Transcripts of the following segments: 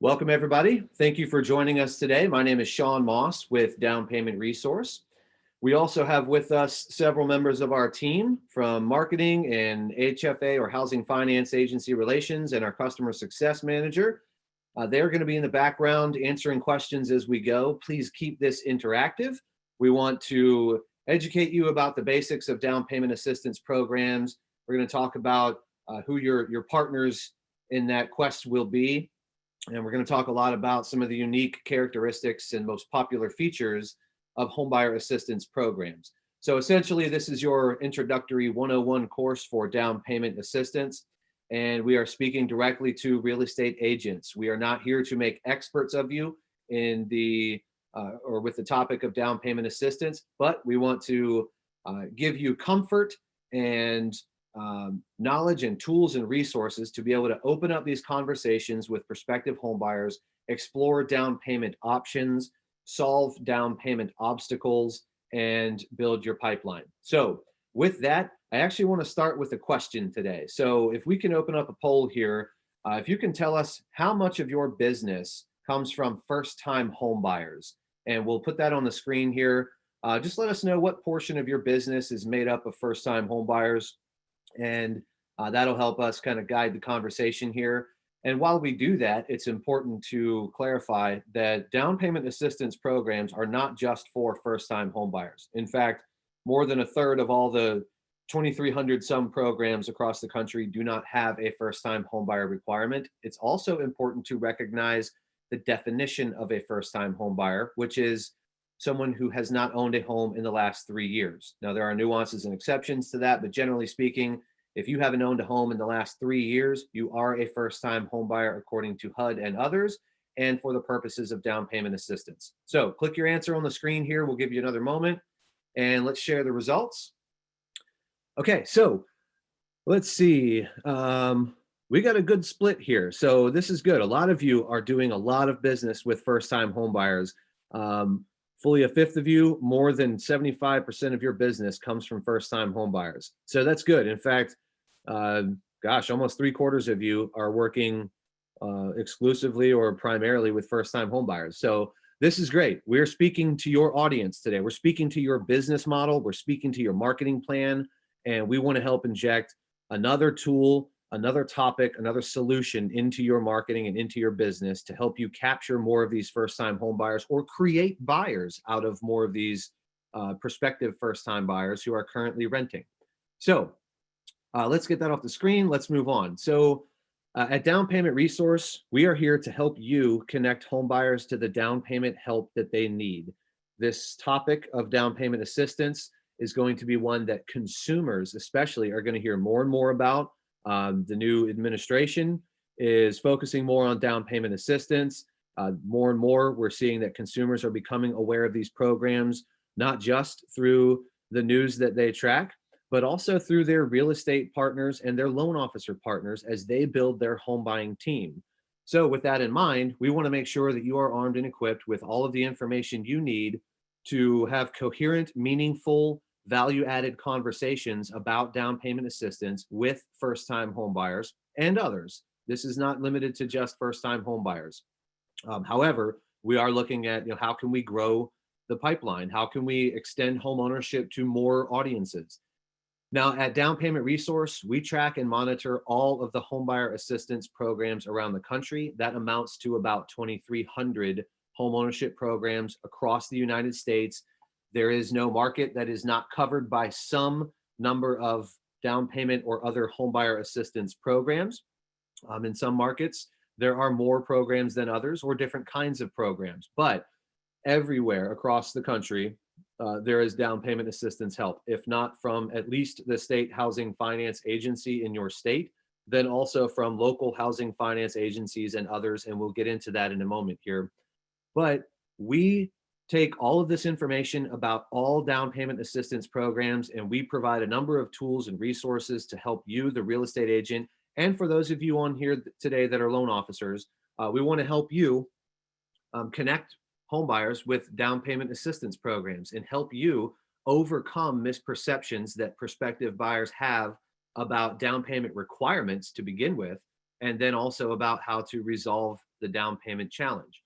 Welcome, everybody. Thank you for joining us today. My name is Sean Moss with Down Payment Resource. We also have with us several members of our team from marketing and HFA or Housing Finance Agency Relations and our Customer Success Manager. They're going to be in the background answering questions as we go. Please keep this interactive. We want to educate you about the basics of down payment assistance programs. We're going to talk about who your partners in that quest will be. And we're going to talk a lot about some of the unique characteristics and most popular features of homebuyer assistance programs. So essentially, this is your introductory 101 course for down payment assistance. And we are speaking directly to real estate agents. We are not here to make experts of you in or with the topic of down payment assistance, but we want to give you comfort and knowledge and tools and resources to be able to open up these conversations with prospective homebuyers, explore down payment options, solve down payment obstacles, and build your pipeline. So with that, I actually want to start with a question today. So if we can open up a poll here, if you can tell us how much of your business comes from first-time homebuyers, and we'll put that on the screen here. Just let us know what portion of your business is made up of first-time homebuyers. And that'll help us kind of guide the conversation here. And while we do that, it's important to clarify that down payment assistance programs are not just for first-time homebuyers. In fact, more than a third of all the 2,300 some programs across the country do not have a first-time homebuyer requirement. It's also important to recognize the definition of a first-time homebuyer, which is someone who has not owned a home in the last 3 years. Now, there are nuances and exceptions to that, but generally speaking, if you haven't owned a home in the last 3 years, you are a first-time homebuyer according to HUD and others, and for the purposes of down payment assistance. So click your answer on the screen here. We'll give you another moment, and let's share the results. Okay, so let's see. We got a good split here. So this is good. A lot of you are doing a lot of business with first-time homebuyers. Fully a fifth of you, more than 75% of your business comes from first-time homebuyers. So that's good. In fact, almost 3/4 of you are working exclusively or primarily with first-time homebuyers. So this is great. We're speaking to your audience today. We're speaking to your business model. We're speaking to your marketing plan, and we want to help inject another tool, another topic, another solution into your marketing and into your business to help you capture more of these first-time home buyers or create buyers out of more of these prospective first-time buyers who are currently renting. So let's get that off the screen. Let's move on. So at Down Payment Resource, we are here to help you connect home buyers to the down payment help that they need. This topic of down payment assistance is going to be one that consumers especially are going to hear more and more about. The new administration is focusing more on down payment assistance. More and more, we're seeing that consumers are becoming aware of these programs, not just through the news that they track, but also through their real estate partners and their loan officer partners as they build their home buying team. So with that in mind, we want to make sure that you are armed and equipped with all of the information you need to have coherent, meaningful, value-added conversations about down payment assistance with first-time homebuyers and others. This is not limited to just first-time homebuyers. However, we are looking at how can we grow the pipeline? How can we extend home ownership to more audiences? Now, at Down Payment Resource, we track and monitor all of the homebuyer assistance programs around the country. That amounts to about 2,300 home ownership programs across the United States. There is no market that is not covered by some number of down payment or other homebuyer assistance programs. In some markets, there are more programs than others or different kinds of programs, but everywhere across the country, there is down payment assistance help. If not from at least the state housing finance agency in your state, then also from local housing finance agencies and others, and we'll get into that in a moment here. But we take all of this information about all down payment assistance programs, and we provide a number of tools and resources to help you, the real estate agent, and for those of you on here today that are loan officers, we want to help you connect home buyers with down payment assistance programs and help you overcome misperceptions that prospective buyers have about down payment requirements to begin with, and then also about how to resolve the down payment challenge.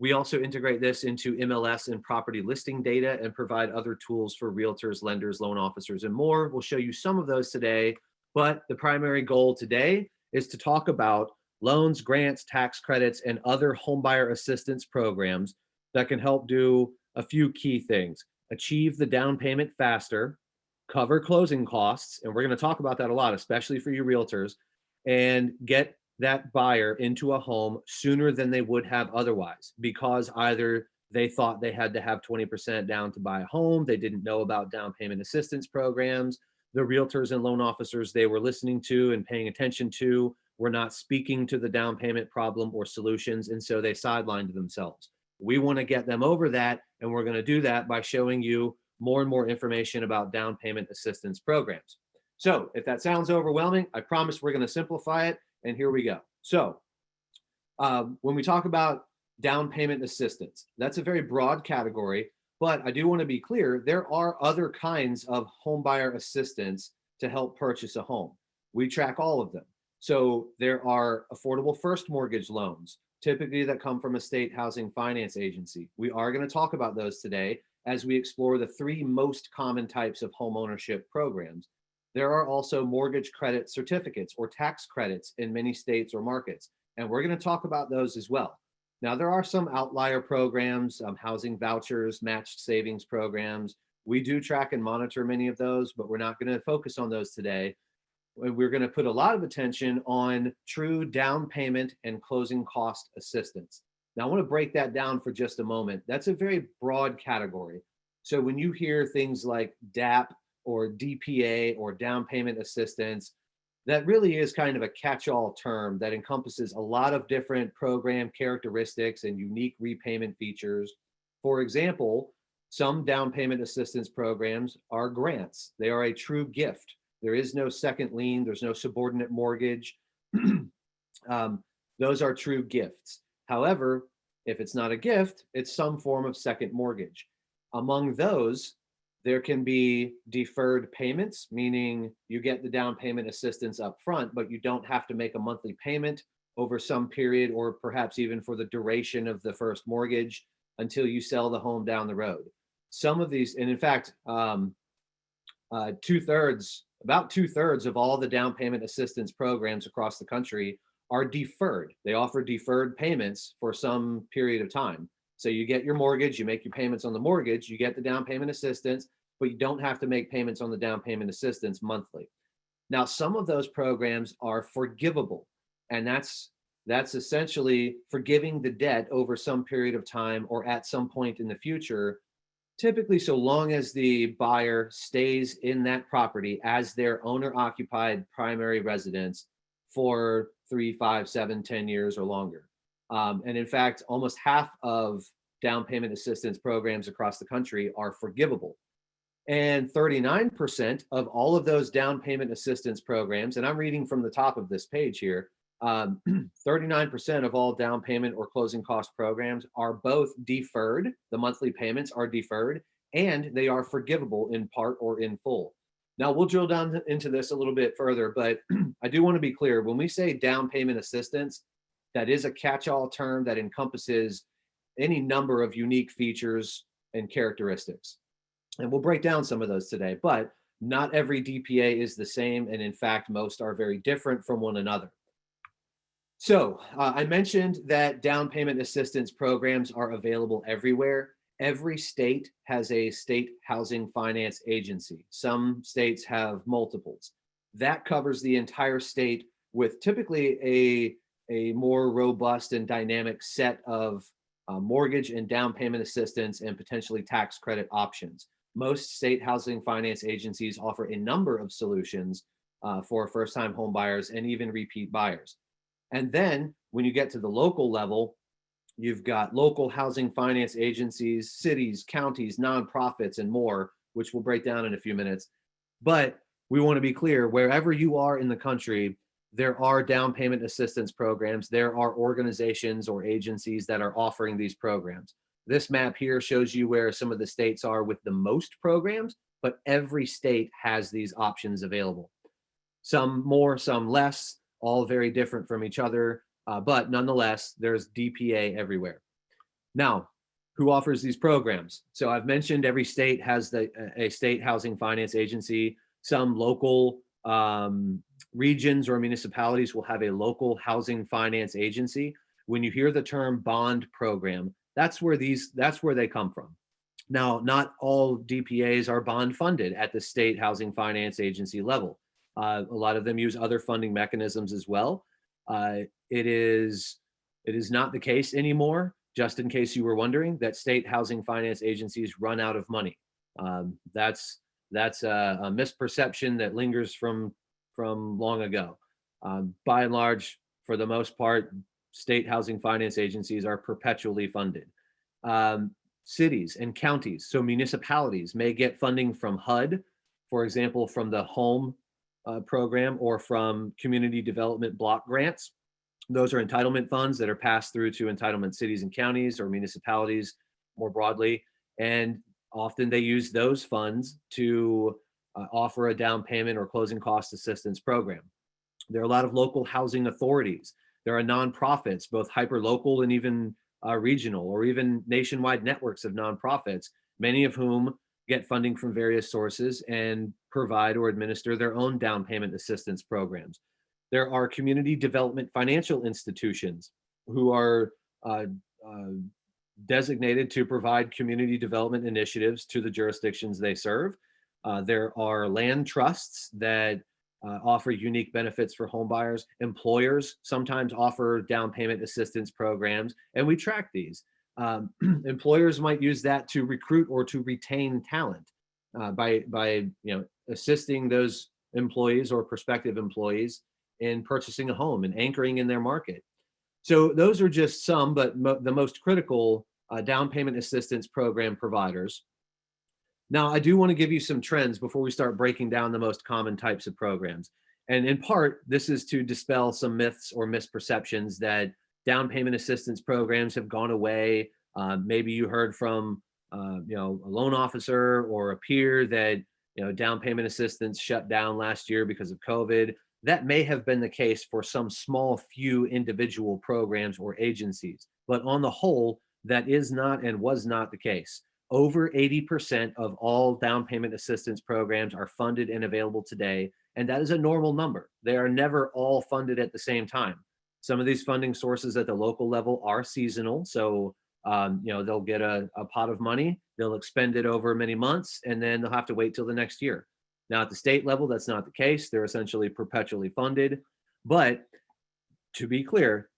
We also integrate this into MLS and property listing data and provide other tools for realtors, lenders, loan officers, and more. We'll show you some of those today, but the primary goal today is to talk about loans, grants, tax credits, and other homebuyer assistance programs that can help do a few key things: achieve the down payment faster, cover closing costs, and we're going to talk about that a lot, especially for you realtors, and get that buyer into a home sooner than they would have otherwise, because either they thought they had to have 20% down to buy a home, they didn't know about down payment assistance programs, the realtors and loan officers they were listening to and paying attention to were not speaking to the down payment problem or solutions, and so they sidelined themselves. We want to get them over that, and we're going to do that by showing you more and more information about down payment assistance programs. So if that sounds overwhelming, I promise we're going to simplify it, and here we go. So when we talk about down payment assistance, that's a very broad category, but I do want to be clear, there are other kinds of homebuyer assistance to help purchase a home. We track all of them. So there are affordable first mortgage loans, typically that come from a state housing finance agency. We are going to talk about those today as we explore the three most common types of homeownership programs. There are also mortgage credit certificates or tax credits in many states or markets, and we're going to talk about those as well. Now, there are some outlier programs, housing vouchers, matched savings programs. We do track and monitor many of those, but we're not going to focus on those today. We're going to put a lot of attention on true down payment and closing cost assistance. Now, I want to break that down for just a moment. That's a very broad category. So when you hear things like DAP or DPA or down payment assistance, that really is kind of a catch-all term that encompasses a lot of different program characteristics and unique repayment features. For example, some down payment assistance programs are grants. They are a true gift. There is no second lien, there's no subordinate mortgage. Those are true gifts. However, if it's not a gift, it's some form of second mortgage. Among those, there can be deferred payments, meaning you get the down payment assistance up front, but you don't have to make a monthly payment over some period or perhaps even for the duration of the first mortgage until you sell the home down the road. Some of these, and in fact, about two-thirds of all the down payment assistance programs across the country are deferred. They offer deferred payments for some period of time. So you get your mortgage, you make your payments on the mortgage, you get the down payment assistance, but you don't have to make payments on the down payment assistance monthly. Now, some of those programs are forgivable, and that's essentially forgiving the debt over some period of time or at some point in the future, typically so long as the buyer stays in that property as their owner-occupied primary residence for 3, 5, 7, 10 years or longer. And in fact, almost half of down payment assistance programs across the country are forgivable. And 39% of all of those down payment assistance programs, and I'm reading from the top of this page here, 39% of all down payment or closing cost programs are both deferred. The monthly payments are deferred, and they are forgivable in part or in full. Now, we'll drill down into this a little bit further, but I do want to be clear. When we say down payment assistance, that is a catch-all term that encompasses any number of unique features and characteristics. And we'll break down some of those today, but not every DPA is the same. And in fact, most are very different from one another. So I mentioned that down payment assistance programs are available everywhere. Every state has a state housing finance agency. Some states have multiples. That covers the entire state with typically a more robust and dynamic set of mortgage and down payment assistance and potentially tax credit options. Most state housing finance agencies offer a number of solutions for first-time home buyers and even repeat buyers. And then when you get to the local level, you've got local housing finance agencies, cities, counties, nonprofits, and more, which we'll break down in a few minutes. But we want to be clear, wherever you are in the country, there are down payment assistance programs. There are organizations or agencies that are offering these programs. This map here shows you where some of the states are with the most programs, but every state has these options available. Some more, some less. all very different from each other, but nonetheless, there's DPA everywhere. Now, who offers these programs? So I've mentioned every state has a state housing finance agency. Some local regions or municipalities will have a local housing finance agency. When you hear the term bond program, that's where they come from. Now, not all DPAs are bond funded at the state housing finance agency level. A lot of them use other funding mechanisms as well. It is not the case anymore, just in case you were wondering, that state housing finance agencies run out of money. That's a misperception that lingers from long ago. By and large, for the most part, state housing finance agencies are perpetually funded. Cities and counties, so municipalities, may get funding from HUD, for example, from the home program, or from community development block grants. Those are entitlement funds that are passed through to entitlement cities and counties or municipalities more broadly. And often they use those funds to offer a down payment or closing cost assistance program. There are a lot of local housing authorities. There are nonprofits, both hyperlocal and even regional, or even nationwide networks of nonprofits, many of whom get funding from various sources and provide or administer their own down payment assistance programs. There are community development financial institutions who are designated to provide community development initiatives to the jurisdictions they serve. There are land trusts that offer unique benefits for home buyers. Employers sometimes offer down payment assistance programs, and we track these. Employers might use that to recruit or to retain talent by assisting those employees or prospective employees in purchasing a home and anchoring in their market. So those are just some, but the most critical down payment assistance program providers. Now, I do want to give you some trends before we start breaking down the most common types of programs. And in part, this is to dispel some myths or misperceptions that down payment assistance programs have gone away. Maybe you heard from a loan officer or a peer that down payment assistance shut down last year because of COVID. That may have been the case for some small few individual programs or agencies, but on the whole, that is not and was not the case. Over 80% of all down payment assistance programs are funded and available today, and that is a normal number. They are never all funded at the same time. Some of these funding sources at the local level are seasonal, so they'll get a pot of money, they'll expend it over many months, and then they'll have to wait till the next year. Now, at the state level, that's not the case. They're essentially perpetually funded. But to be clear,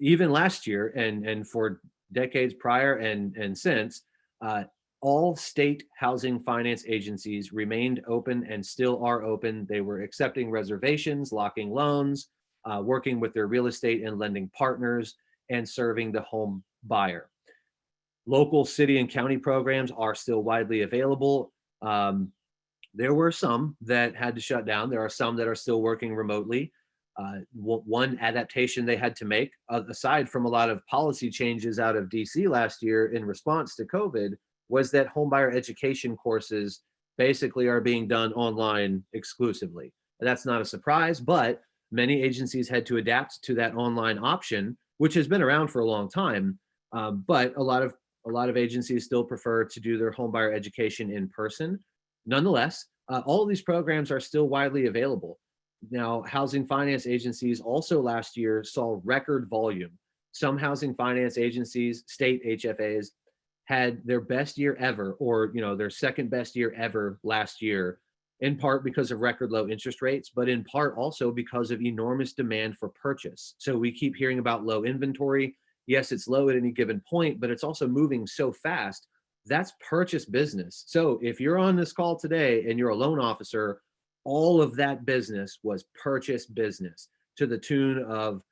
even last year and for decades prior and since, all state housing finance agencies remained open and still are open. They were accepting reservations, locking loans, working with their real estate and lending partners, and serving the home buyer. Local city and county programs are still widely available. There were some that had to shut down. There are some that are still working remotely. One adaptation they had to make, aside from a lot of policy changes out of DC last year in response to COVID, was that homebuyer education courses basically are being done online exclusively. That's not a surprise, but many agencies had to adapt to that online option, which has been around for a long time. But a lot of agencies still prefer to do their homebuyer education in person. Nonetheless, all of these programs are still widely available. Now, housing finance agencies also last year saw record volume. Some housing finance agencies, state HFAs, had their best year ever, or their second best year ever last year, in part because of record low interest rates, but in part also because of enormous demand for purchase. So we keep hearing about low inventory. Yes, it's low at any given point, but it's also moving so fast. That's purchase business. So if you're on this call today and you're a loan officer, all of that business was purchase business to the tune of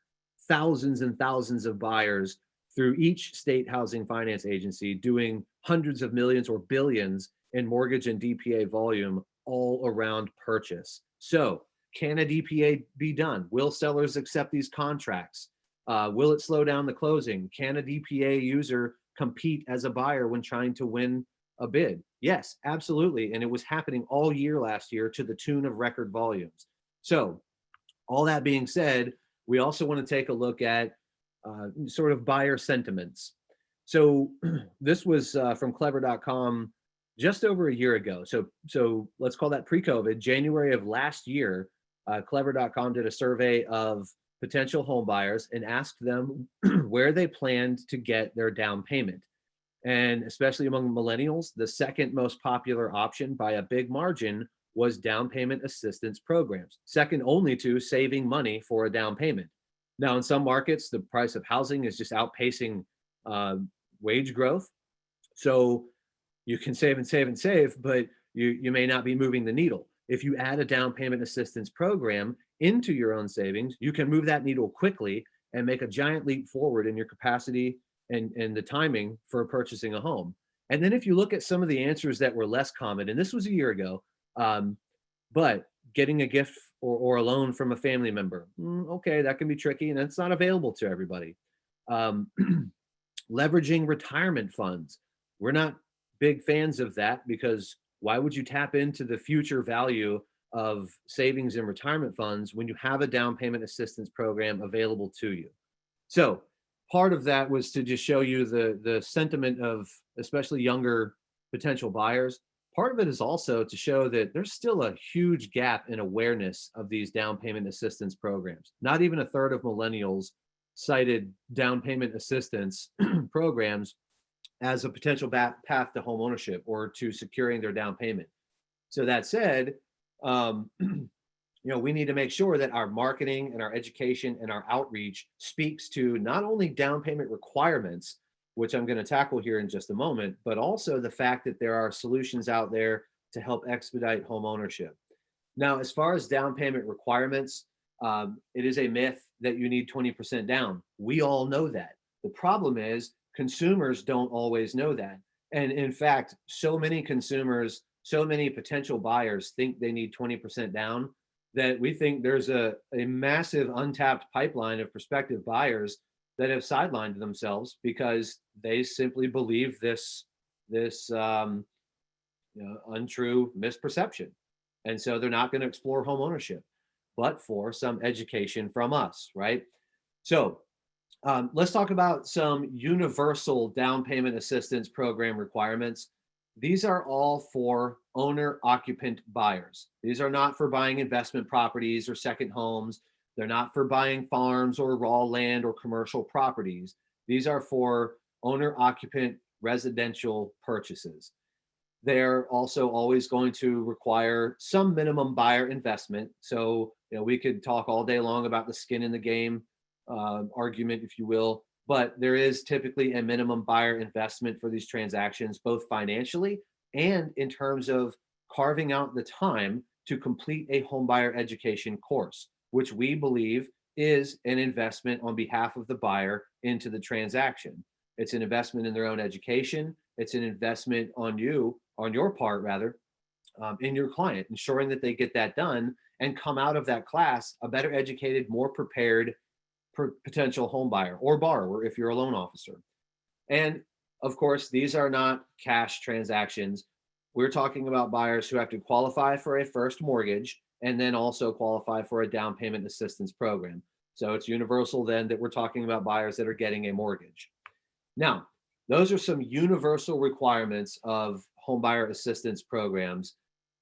thousands and thousands of buyers through each state housing finance agency doing hundreds of millions or billions in mortgage and DPA volume all around purchase. So can a DPA be done? Will sellers accept these contracts? Will it slow down the closing? Can a DPA user compete as a buyer when trying to win a bid? Yes, absolutely. And it was happening all year last year to the tune of record volumes. So All that being said, we also want to take a look at sort of buyer sentiments. So this was from clever.com just over a year ago. So let's call that pre-COVID, January of last year. Clever.com did a survey of potential home buyers and asked them where they planned to get their down payment. And especially among millennials, the second most popular option by a big margin was down payment assistance programs, second only to saving money for a down payment. Now, in some markets, the price of housing is just outpacing wage growth. So you can save and save and save, but you may not be moving the needle. If you add a down payment assistance program into your own savings, you can move that needle quickly and make a giant leap forward in your capacity and the timing for purchasing a home. And then if you look at some of the answers that were less common, and this was a year ago, but getting a gift or a loan from a family member, okay, that can be tricky and it's not available to everybody. Leveraging retirement funds. We're not big fans of that because why would you tap into the future value of savings and retirement funds when you have a down payment assistance program available to you? So part of that was to just show you the sentiment of especially younger potential buyers. Part of it is also to show that there's still a huge gap in awareness of these down payment assistance programs. Not even a third of millennials cited down payment assistance programs as a potential path to home ownership or to securing their down payment. So that said, we need to make sure that our marketing and our education and our outreach speaks to not only down payment requirements, which I'm going to tackle here in just a moment, but also the fact that there are solutions out there to help expedite home ownership. Now, as far as down payment requirements, it is a myth that you need 20% down. We all know that. The problem is consumers don't always know that. And in fact, so many consumers, so many potential buyers think they need 20% down that we think there's a massive untapped pipeline of prospective buyers that have sidelined themselves because they simply believe this untrue misperception. And so they're not going to explore home ownership, but for some education from us, right? So let's talk about some universal down payment assistance program requirements. These are all for owner-occupant buyers. These are not for buying investment properties or second homes. They're not for buying farms or raw land or commercial properties. These are for owner-occupant residential purchases. They're also always going to require some minimum buyer investment. So, we could talk all day long about the skin in the game argument, if you will, but there is typically a minimum buyer investment for these transactions, both financially and in terms of carving out the time to complete a homebuyer education course, which we believe is an investment on behalf of the buyer into the transaction. It's an investment in their own education. It's an investment on your part, in your client, ensuring that they get that done and come out of that class a better educated, more prepared potential home buyer or borrower if you're a loan officer. And of course, these are not cash transactions. We're talking about buyers who have to qualify for a first mortgage and then also qualify for a down payment assistance program. So it's universal then that we're talking about buyers that are getting a mortgage. Now, those are some universal requirements of home buyer assistance programs.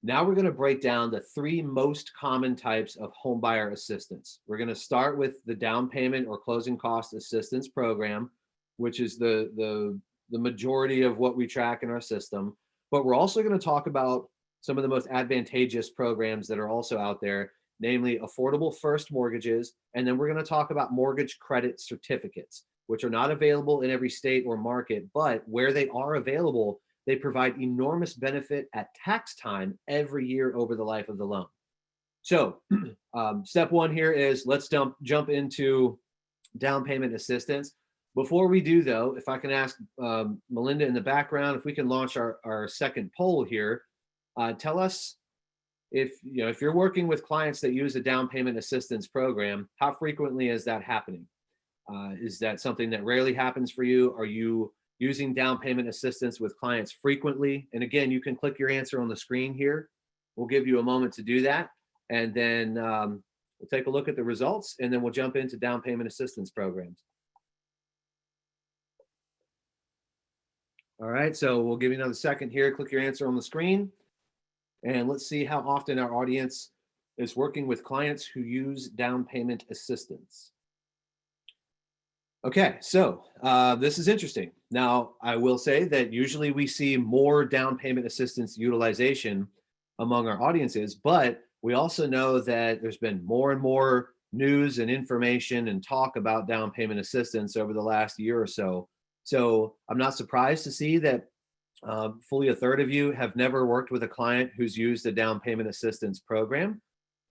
Now we're going to break down the three most common types of home buyer assistance. We're going to start with the down payment or closing cost assistance program, which is the majority of what we track in our system. But we're also going to talk about some of the most advantageous programs that are also out there, namely affordable first mortgages. And then we're going to talk about mortgage credit certificates, which are not available in every state or market, but where they are available, they provide enormous benefit at tax time every year over the life of the loan. So step one here is let's jump into down payment assistance. Before we do though, if I can ask Melinda in the background, if we can launch our second poll here, tell us if you're working with clients that use a down payment assistance program, how frequently is that happening? Is that something that rarely happens for you? Are you using down payment assistance with clients frequently? And again, you can click your answer on the screen here. We'll give you a moment to do that. And then We'll take a look at the results, and then we'll jump into down payment assistance programs. All right, so we'll give you another second here. Click your answer on the screen, and let's see how often our audience is working with clients who use down payment assistance. Okay, so this is interesting. Now, I will say that usually we see more down payment assistance utilization among our audiences, but we also know that there's been more and more news and information and talk about down payment assistance over the last year or so. So I'm not surprised to see that fully a third of you have never worked with a client who's used a down payment assistance program.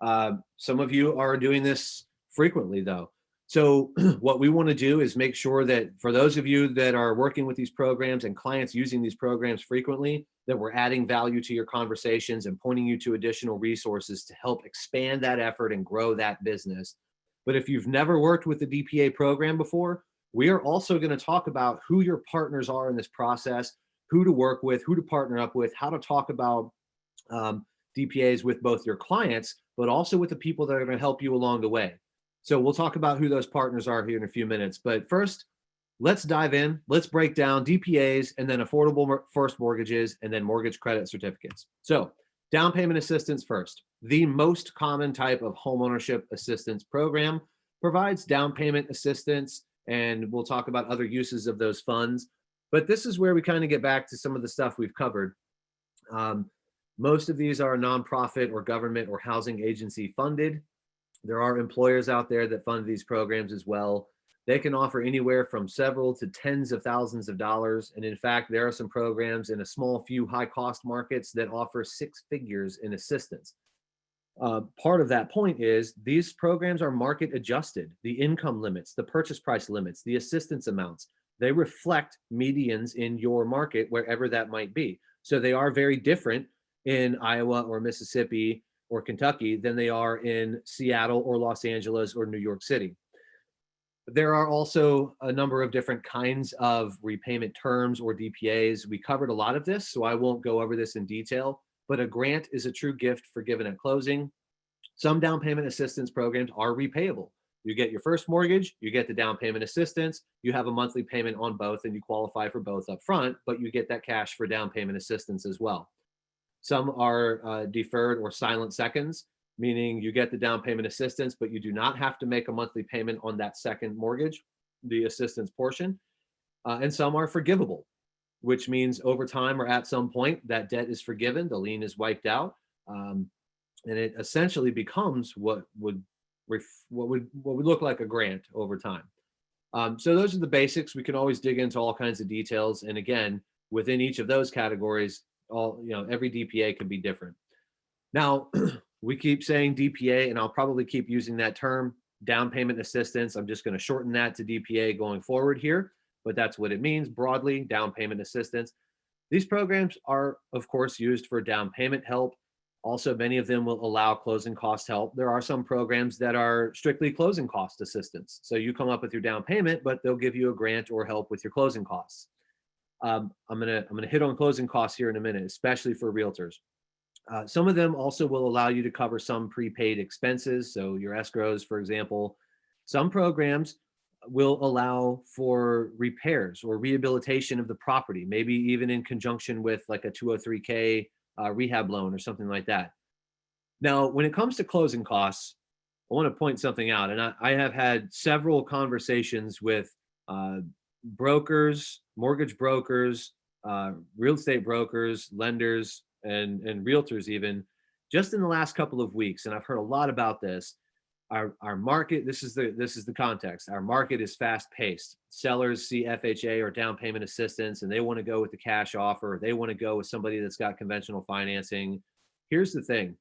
Some of you are doing this frequently, though. So what we want to do is make sure that for those of you that are working with these programs and clients using these programs frequently, that we're adding value to your conversations and pointing you to additional resources to help expand that effort and grow that business. But if you've never worked with the DPA program before, we are also going to talk about who your partners are in this process, who to work with, who to partner up with, how to talk about DPAs with both your clients, but also with the people that are going to help you along the way. So we'll talk about who those partners are here in a few minutes. But first, let's dive in. Let's break down DPAs and then affordable first mortgages and then mortgage credit certificates. So down payment assistance first. The most common type of homeownership assistance program provides down payment assistance, and we'll talk about other uses of those funds. But this is where we kind of get back to some of the stuff we've covered. Most of these are nonprofit or government or housing agency funded. There are employers out there that fund these programs as well. They can offer anywhere from several to tens of thousands of dollars. And in fact, there are some programs in a small few high cost markets that offer six figures in assistance. Part of that point is these programs are market adjusted. The income limits, the purchase price limits, the assistance amounts, they reflect medians in your market, wherever that might be. So they are very different in Iowa or Mississippi or Kentucky than they are in Seattle or Los Angeles or New York City. There are also a number of different kinds of repayment terms or DPAs. We covered a lot of this, so I won't go over this in detail, but a grant is a true gift forgiven at closing. Some down payment assistance programs are repayable. You get your first mortgage, you get the down payment assistance, you have a monthly payment on both, and you qualify for both up front, but you get that cash for down payment assistance as well. Some are deferred or silent seconds, meaning you get the down payment assistance, but you do not have to make a monthly payment on that second mortgage, the assistance portion. And some are forgivable, which means over time or at some point that debt is forgiven, the lien is wiped out, and it essentially becomes what would look like a grant over time. So those are the basics. We can always dig into all kinds of details, and again, within each of those categories, every DPA can be different. Now, we keep saying DPA, and I'll probably keep using that term, down payment assistance. I'm just going to shorten that to DPA going forward here, but that's what it means broadly, down payment assistance. These programs are, of course, used for down payment help. Also, many of them will allow closing cost help. There are some programs that are strictly closing cost assistance. So you come up with your down payment, but they'll give you a grant or help with your closing costs. I'm gonna hit on closing costs here in a minute, especially for realtors. Some of them also will allow you to cover some prepaid expenses, so your escrows, for example. Some programs will allow for repairs or rehabilitation of the property, maybe even in conjunction with like a 203K rehab loan or something like that. Now, when it comes to closing costs, I want to point something out, and I have had several conversations with brokers, mortgage brokers, real estate brokers, lenders, and realtors even, just in the last couple of weeks, and I've heard a lot about this. Our market, this is the context. Our market is fast paced. Sellers see FHA or down payment assistance, and they want to go with the cash offer. They want to go with somebody that's got conventional financing. Here's the thing.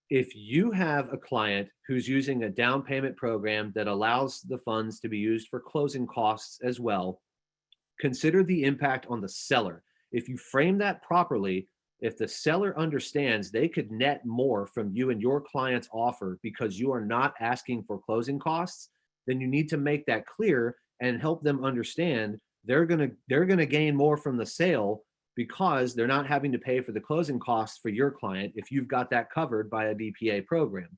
If you have a client who's using a down payment program that allows the funds to be used for closing costs as well, consider the impact on the seller. If you frame that properly, if the seller understands they could net more from you and your client's offer because you are not asking for closing costs, then you need to make that clear and help them understand they're gonna gain more from the sale because they're not having to pay for the closing costs for your client if you've got that covered by a DPA program.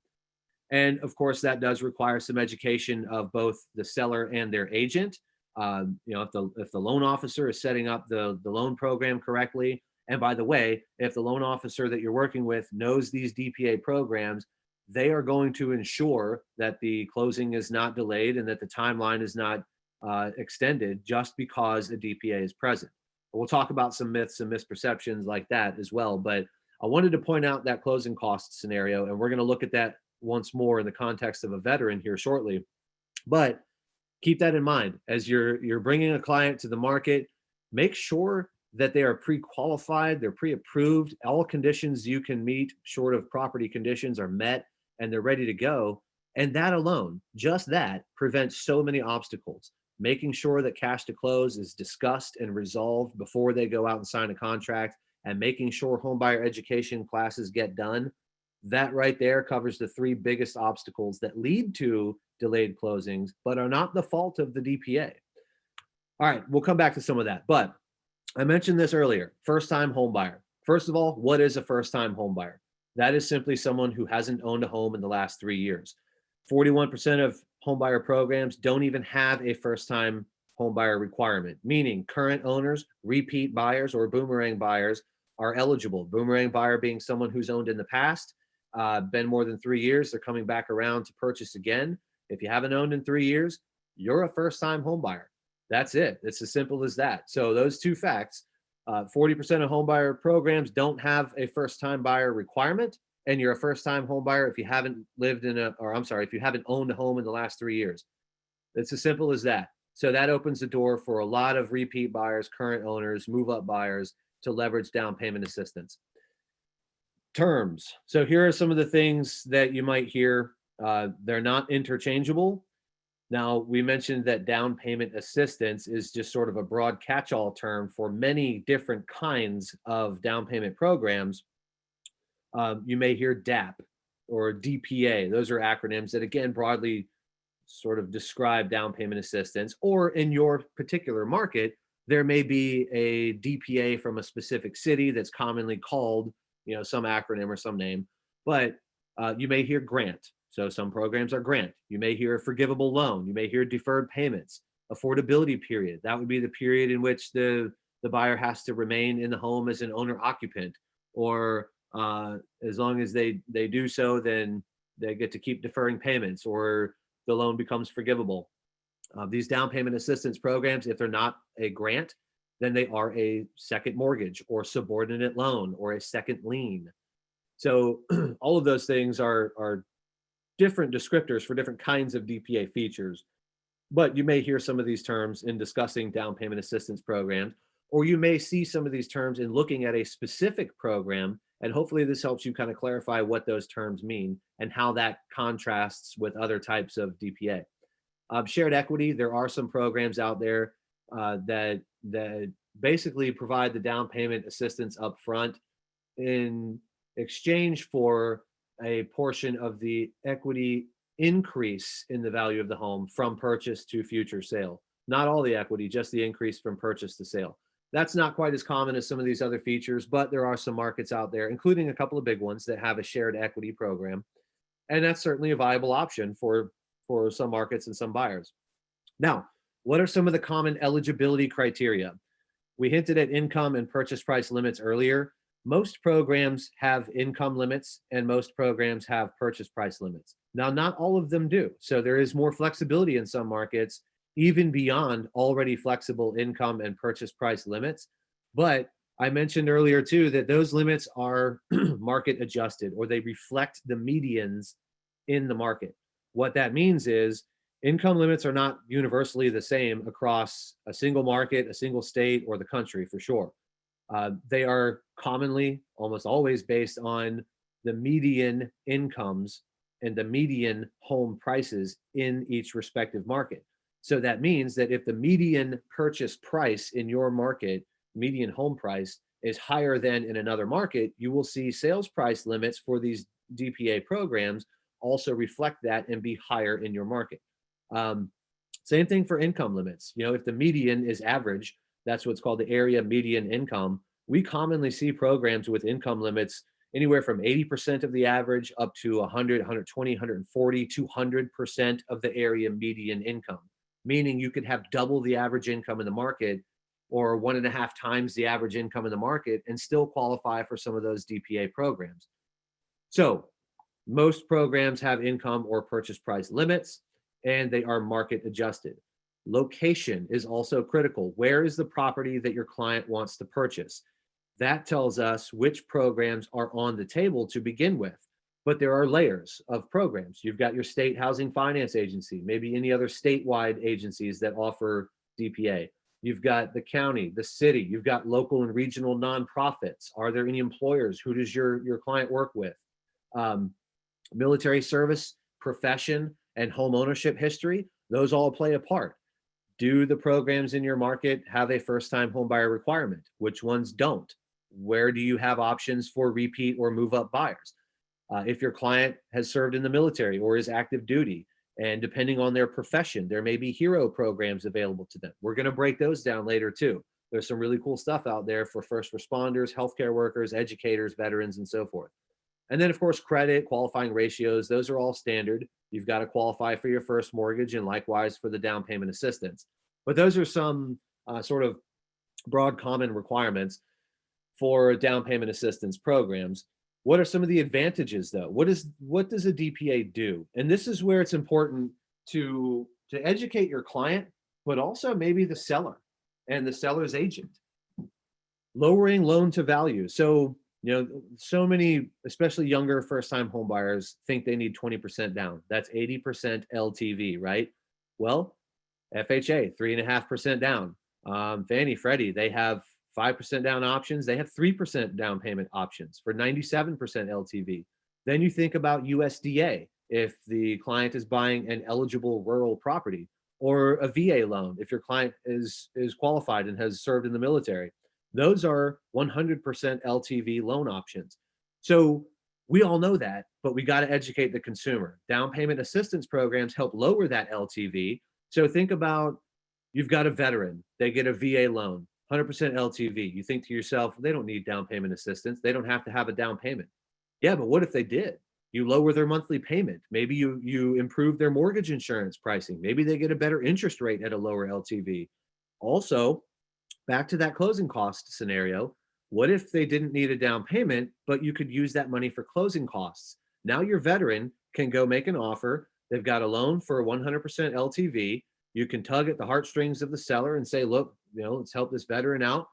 And of course, that does require some education of both the seller and their agent. If the loan officer is setting up the loan program correctly, and by the way, if the loan officer that you're working with knows these DPA programs, they are going to ensure that the closing is not delayed and that the timeline is not extended just because a DPA is present. We'll talk about some myths and misperceptions like that as well. But I wanted to point out that closing cost scenario, and we're going to look at that once more in the context of a veteran here shortly. But keep that in mind as you're bringing a client to the market. Make sure that they are pre-qualified, they're pre-approved, all conditions you can meet short of property conditions are met, and they're ready to go. And that alone, just that, prevents so many obstacles. Making sure that cash to close is discussed and resolved before they go out and sign a contract, and making sure homebuyer education classes get done. That right there covers the three biggest obstacles that lead to delayed closings, but are not the fault of the DPA. All right, we'll come back to some of that. But I mentioned this earlier, first-time home buyer. First of all, what is a first-time home buyer? That is simply someone who hasn't owned a home in the last 3 years. 41% of home buyer programs don't even have a first-time home buyer requirement, meaning current owners, repeat buyers, or boomerang buyers are eligible. Boomerang buyer being someone who's owned in the past, been more than 3 years, they're coming back around to purchase again. If you haven't owned in 3 years, you're a first-time home buyer. That's it. It's as simple as that. So those two facts, 40% of home buyer programs don't have a first-time buyer requirement, and you're a first-time home buyer if you haven't if you haven't owned a home in the last 3 years. It's as simple as that. So that opens the door for a lot of repeat buyers, current owners, move-up buyers to leverage down payment assistance. Terms. So here are some of the things that you might hear. They're not interchangeable. Now, we mentioned that down payment assistance is just sort of a broad catch-all term for many different kinds of down payment programs. You may hear DAP or DPA. Those are acronyms that, again, broadly sort of describe down payment assistance. Or in your particular market, there may be a DPA from a specific city that's commonly called, some acronym or some name. But you may hear grant. So some programs are grant. You may hear a forgivable loan. You may hear deferred payments, affordability period. That would be the period in which the buyer has to remain in the home as an owner occupant, or as long as they do so, then they get to keep deferring payments, or the loan becomes forgivable. These down payment assistance programs, if they're not a grant, then they are a second mortgage or subordinate loan or a second lien. So all of those things are different descriptors for different kinds of DPA features. But you may hear some of these terms in discussing down payment assistance programs, or you may see some of these terms in looking at a specific program. And hopefully this helps you kind of clarify what those terms mean and how that contrasts with other types of DPA. Shared equity, there are some programs out there that basically provide the down payment assistance up front in exchange for a portion of the equity increase in the value of the home from purchase to future sale. Not all the equity, just the increase from purchase to sale. That's not quite as common as some of these other features, but there are some markets out there, including a couple of big ones, that have a shared equity program. And that's certainly a viable option for some markets and some buyers. Now, what are some of the common eligibility criteria? We hinted at income and purchase price limits earlier. Most programs have income limits and most programs have purchase price limits. Now, not all of them do. So there is more flexibility in some markets, even beyond already flexible income and purchase price limits. But I mentioned earlier too that those limits are market adjusted, or they reflect the medians in the market. What that means is income limits are not universally the same across a single market, a single state, or the country for sure. They are commonly, almost always, based on the median incomes and the median home prices in each respective market. So that means that if the median purchase price in your market, median home price, is higher than in another market, you will see sales price limits for these DPA programs also reflect that and be higher in your market. Same thing for income limits. If the median is average, that's what's called the area median income. We commonly see programs with income limits anywhere from 80% of the average up to 100, 120, 140, 200% of the area median income, meaning you could have double the average income in the market or 1.5 times the average income in the market and still qualify for some of those DPA programs. So most programs have income or purchase price limits, and they are market adjusted. Location is also critical. Where is the property that your client wants to purchase? That tells us which programs are on the table to begin with. But there are layers of programs. You've got your state housing finance agency, maybe any other statewide agencies that offer DPA. You've got the county, the city, you've got local and regional nonprofits. Are there any employers? Who does your client work with? Military service, profession, and home ownership history, those all play a part. Do the programs in your market have a first-time homebuyer requirement? Which ones don't? Where do you have options for repeat or move-up buyers? If your client has served in the military or is active duty, and depending on their profession, there may be hero programs available to them. We're going to break those down later too. There's some really cool stuff out there for first responders, healthcare workers, educators, veterans, and so forth. And then, of course, credit, qualifying ratios, those are all standard. You've got to qualify for your first mortgage and likewise for the down payment assistance. But those are some sort of broad common requirements for down payment assistance programs. What are some of the advantages, though? What does a DPA do? And this is where it's important to educate your client, but also maybe the seller and the seller's agent. Lowering loan to value. So, so many, especially younger first-time home buyers, think they need 20% down. That's 80% LTV, right? Well, FHA, 3.5% down. Fannie, Freddie, they have 5% down options. They have 3% down payment options for 97% LTV. Then you think about USDA if the client is buying an eligible rural property, or a VA loan if your client is qualified and has served in the military. Those are 100% LTV loan options. So we all know that, but we got to educate the consumer. Down payment assistance programs help lower that LTV. So think about, you've got a veteran, they get a VA loan, 100% LTV. You think to yourself, they don't need down payment assistance. They don't have to have a down payment. Yeah, but what if they did? You lower their monthly payment. Maybe you improve their mortgage insurance pricing. Maybe they get a better interest rate at a lower LTV. Also, back to that closing cost scenario, what if they didn't need a down payment, but you could use that money for closing costs? Now your veteran can go make an offer. They've got a loan for 100% LTV. You can tug at the heartstrings of the seller and say, look, let's help this veteran out.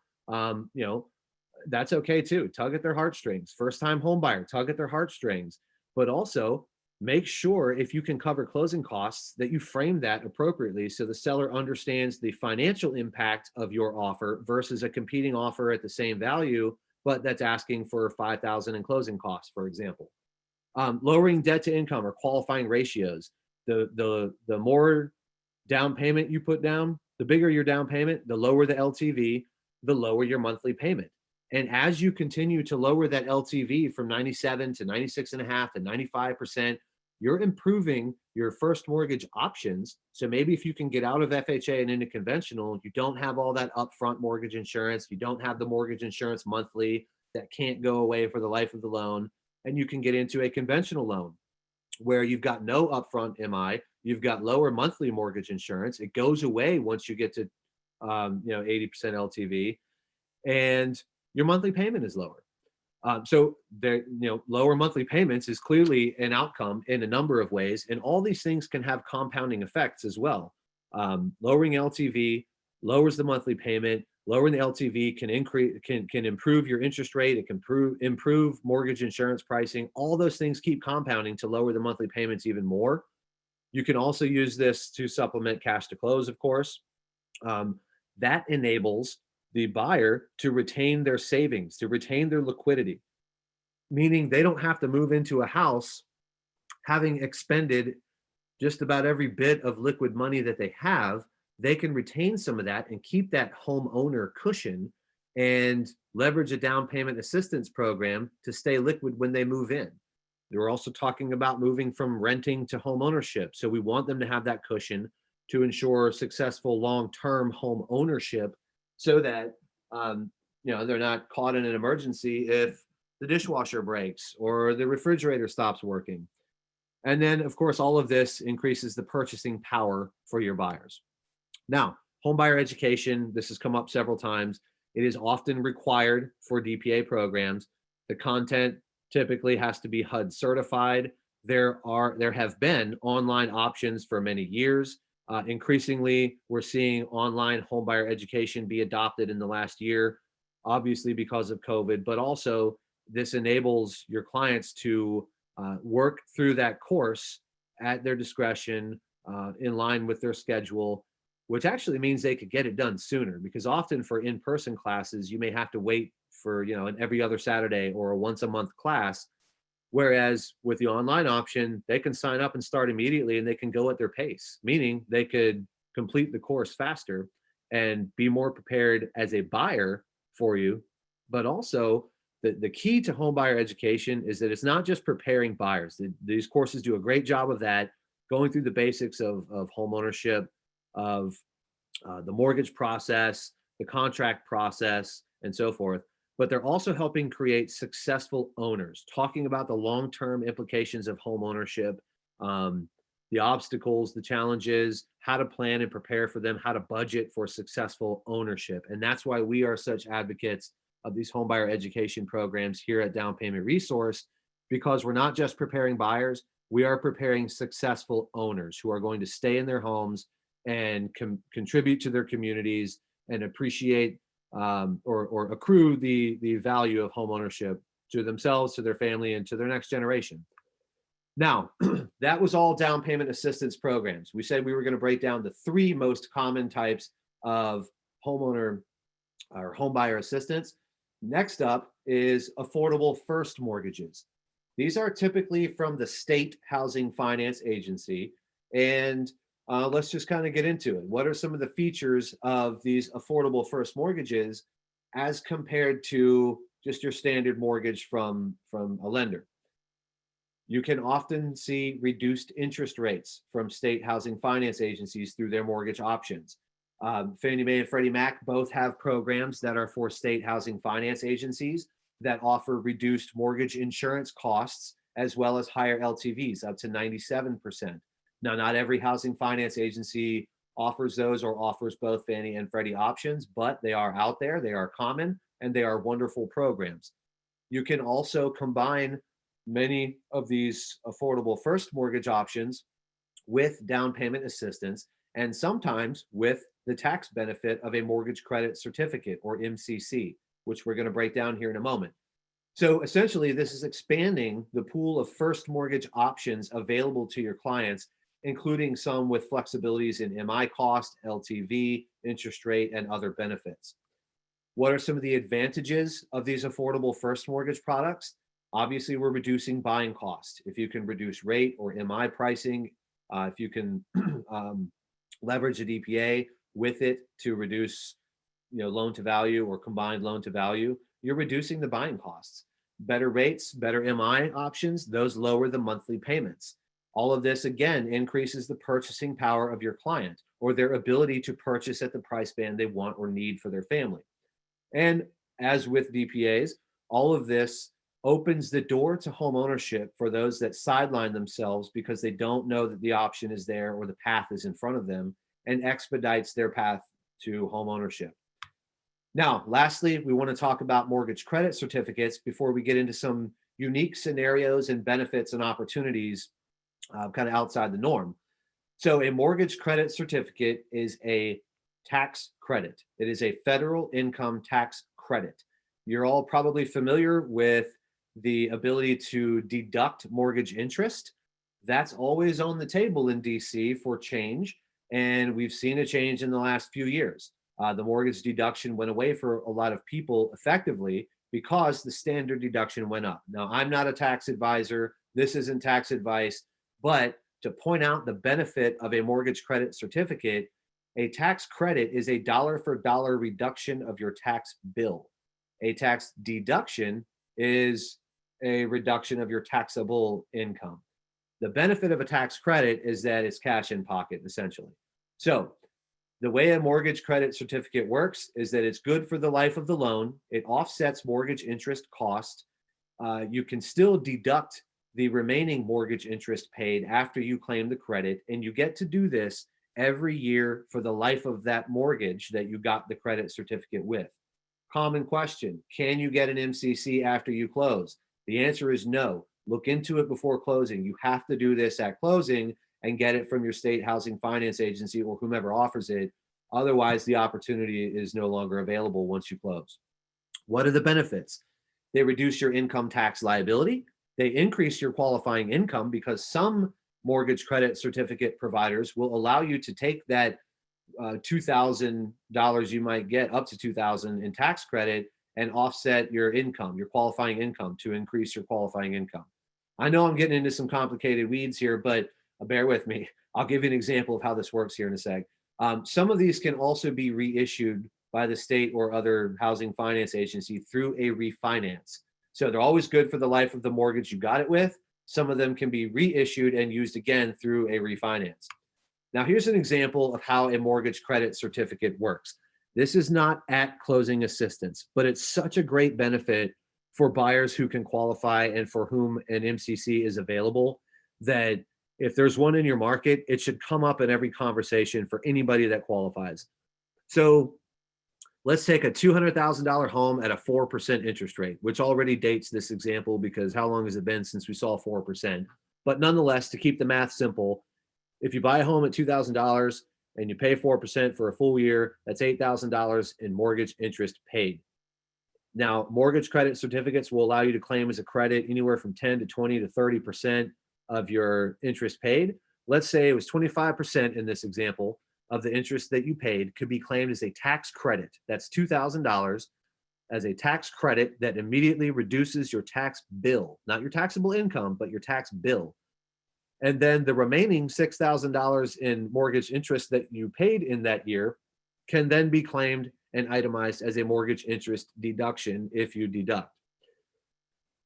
That's okay too. Tug at their heartstrings. First-time home buyer, tug at their heartstrings. But also make sure, if you can cover closing costs, that you frame that appropriately so the seller understands the financial impact of your offer versus a competing offer at the same value, but that's asking for $5,000 in closing costs, for example. Lowering debt to income or qualifying ratios. The more down payment you put down, the bigger your down payment, the lower the LTV, the lower your monthly payment. And as you continue to lower that LTV from 97 to 96.5 to 95%, you're improving your first mortgage options. So maybe if you can get out of FHA and into conventional, you don't have all that upfront mortgage insurance. You don't have the mortgage insurance monthly that can't go away for the life of the loan. And you can get into a conventional loan where you've got no upfront MI. You've got lower monthly mortgage insurance. It goes away once you get to 80% LTV, and your monthly payment is lower. So lower monthly payments is clearly an outcome in a number of ways, and all these things can have compounding effects as well. Lowering LTV lowers the monthly payment. Lowering the LTV can improve your interest rate. It can improve mortgage insurance pricing. All those things keep compounding to lower the monthly payments even more. You can also use this to supplement cash to close, of course. That enables the buyer to retain their savings, to retain their liquidity, meaning they don't have to move into a house having expended just about every bit of liquid money that they have. They can retain some of that and keep that homeowner cushion and leverage a down payment assistance program to stay liquid when they move in. We're also talking about moving from renting to home ownership. So we want them to have that cushion to ensure successful long-term home ownership so that they're not caught in an emergency if the dishwasher breaks or the refrigerator stops working. And then, of course, all of this increases the purchasing power for your buyers. Now, home buyer education, this has come up several times. It is often required for DPA programs. The content typically has to be HUD certified. There have been online options for many years. Increasingly, we're seeing online homebuyer education be adopted in the last year, obviously because of COVID, but also this enables your clients to work through that course at their discretion, in line with their schedule, which actually means they could get it done sooner, because often for in-person classes, you may have to wait for, an every other Saturday or a once a month class. Whereas with the online option, they can sign up and start immediately and they can go at their pace, meaning they could complete the course faster and be more prepared as a buyer for you. But also, the key to home buyer education is that it's not just preparing buyers. These courses do a great job of that, going through the basics of home ownership, of the mortgage process, the contract process, and so forth. But they're also helping create successful owners, talking about the long-term implications of home ownership, the obstacles, the challenges, how to plan and prepare for them, how to budget for successful ownership. And that's why we are such advocates of these homebuyer education programs here at Down Payment Resource, because we're not just preparing buyers, we are preparing successful owners who are going to stay in their homes and contribute to their communities and appreciate or accrue the value of home ownership to themselves, to their family, and to their next generation. Now, that was all down payment assistance programs. We said we were going to break down the three most common types of homeowner or home buyer assistance. Next up is affordable first mortgages. These are typically from the state housing finance agency. And let's just kind of get into it. What are some of the features of these affordable first mortgages as compared to just your standard mortgage from a lender? You can often see reduced interest rates from state housing finance agencies through their mortgage options. Fannie Mae and Freddie Mac both have programs that are for state housing finance agencies that offer reduced mortgage insurance costs, as well as higher LTVs up to 97%. Now, not every housing finance agency offers those or offers both Fannie and Freddie options, but they are out there, they are common, and they are wonderful programs. You can also combine many of these affordable first mortgage options with down payment assistance, and sometimes with the tax benefit of a mortgage credit certificate, or MCC, which we're going to break down here in a moment. So essentially, this is expanding the pool of first mortgage options available to your clients, including some with flexibilities in MI cost, LTV, interest rate, and other benefits. What are some of the advantages of these affordable first mortgage products? Obviously, we're reducing buying cost. If you can reduce rate or MI pricing, if you can leverage a DPA with it to reduce, loan to value or combined loan to value, you're reducing the buying costs. Better rates, better MI options, those lower the monthly payments. All of this, again, increases the purchasing power of your client or their ability to purchase at the price band they want or need for their family. And as with DPAs, all of this opens the door to home ownership for those that sideline themselves because they don't know that the option is there or the path is in front of them, and expedites their path to home ownership. Now, lastly, we want to talk about mortgage credit certificates before we get into some unique scenarios and benefits and opportunities kind of outside the norm. So a mortgage credit certificate is a tax credit. It is a federal income tax credit. You're all probably familiar with the ability to deduct mortgage interest. That's always on the table in DC for change. And we've seen a change in the last few years. The mortgage deduction went away for a lot of people effectively because the standard deduction went up. Now, I'm not a tax advisor. This isn't tax advice, but to point out the benefit of a mortgage credit certificate, a tax credit is a dollar for dollar reduction of your tax bill. A tax deduction is a reduction of your taxable income. The benefit of a tax credit is that it's cash in pocket, essentially. So the way a mortgage credit certificate works is that it's good for the life of the loan. It offsets mortgage interest cost. you can still deduct the remaining mortgage interest paid after you claim the credit. And you get to do this every year for the life of that mortgage that you got the credit certificate with. Common question: can you get an MCC after you close? The answer is no. Look into it before closing. You have to do this at closing and get it from your state housing finance agency or whomever offers it. Otherwise, the opportunity is no longer available once you close. What are the benefits? They reduce your income tax liability. They increase your qualifying income because some mortgage credit certificate providers will allow you to take that $2,000 you might get, up to $2,000 in tax credit, and offset your income, your qualifying income, to increase your qualifying income. I know I'm getting into some complicated weeds here, but bear with me. I'll give you an example of how this works here in a sec. Some of these can also be reissued by the state or other housing finance agency through a refinance. So they're always good for the life of the mortgage you got it with. Some of them can be reissued and used again through a refinance. Now, here's an example of how a mortgage credit certificate works. This is not at closing assistance, but it's such a great benefit for buyers who can qualify and for whom an MCC is available that if there's one in your market, it should come up in every conversation for anybody that qualifies. So let's take a $200,000 home at a 4% interest rate, which already dates this example because how long has it been since we saw 4%? But nonetheless, to keep the math simple, if you buy a home at $2,000 and you pay 4% for a full year, that's $8,000 in mortgage interest paid. Now, mortgage credit certificates will allow you to claim as a credit anywhere from 10 to 20 to 30% of your interest paid. Let's say it was 25% in this example of the interest that you paid could be claimed as a tax credit. That's $2,000 as a tax credit that immediately reduces your tax bill, not your taxable income, but your tax bill. And then the remaining $6,000 in mortgage interest that you paid in that year can then be claimed and itemized as a mortgage interest deduction if you deduct,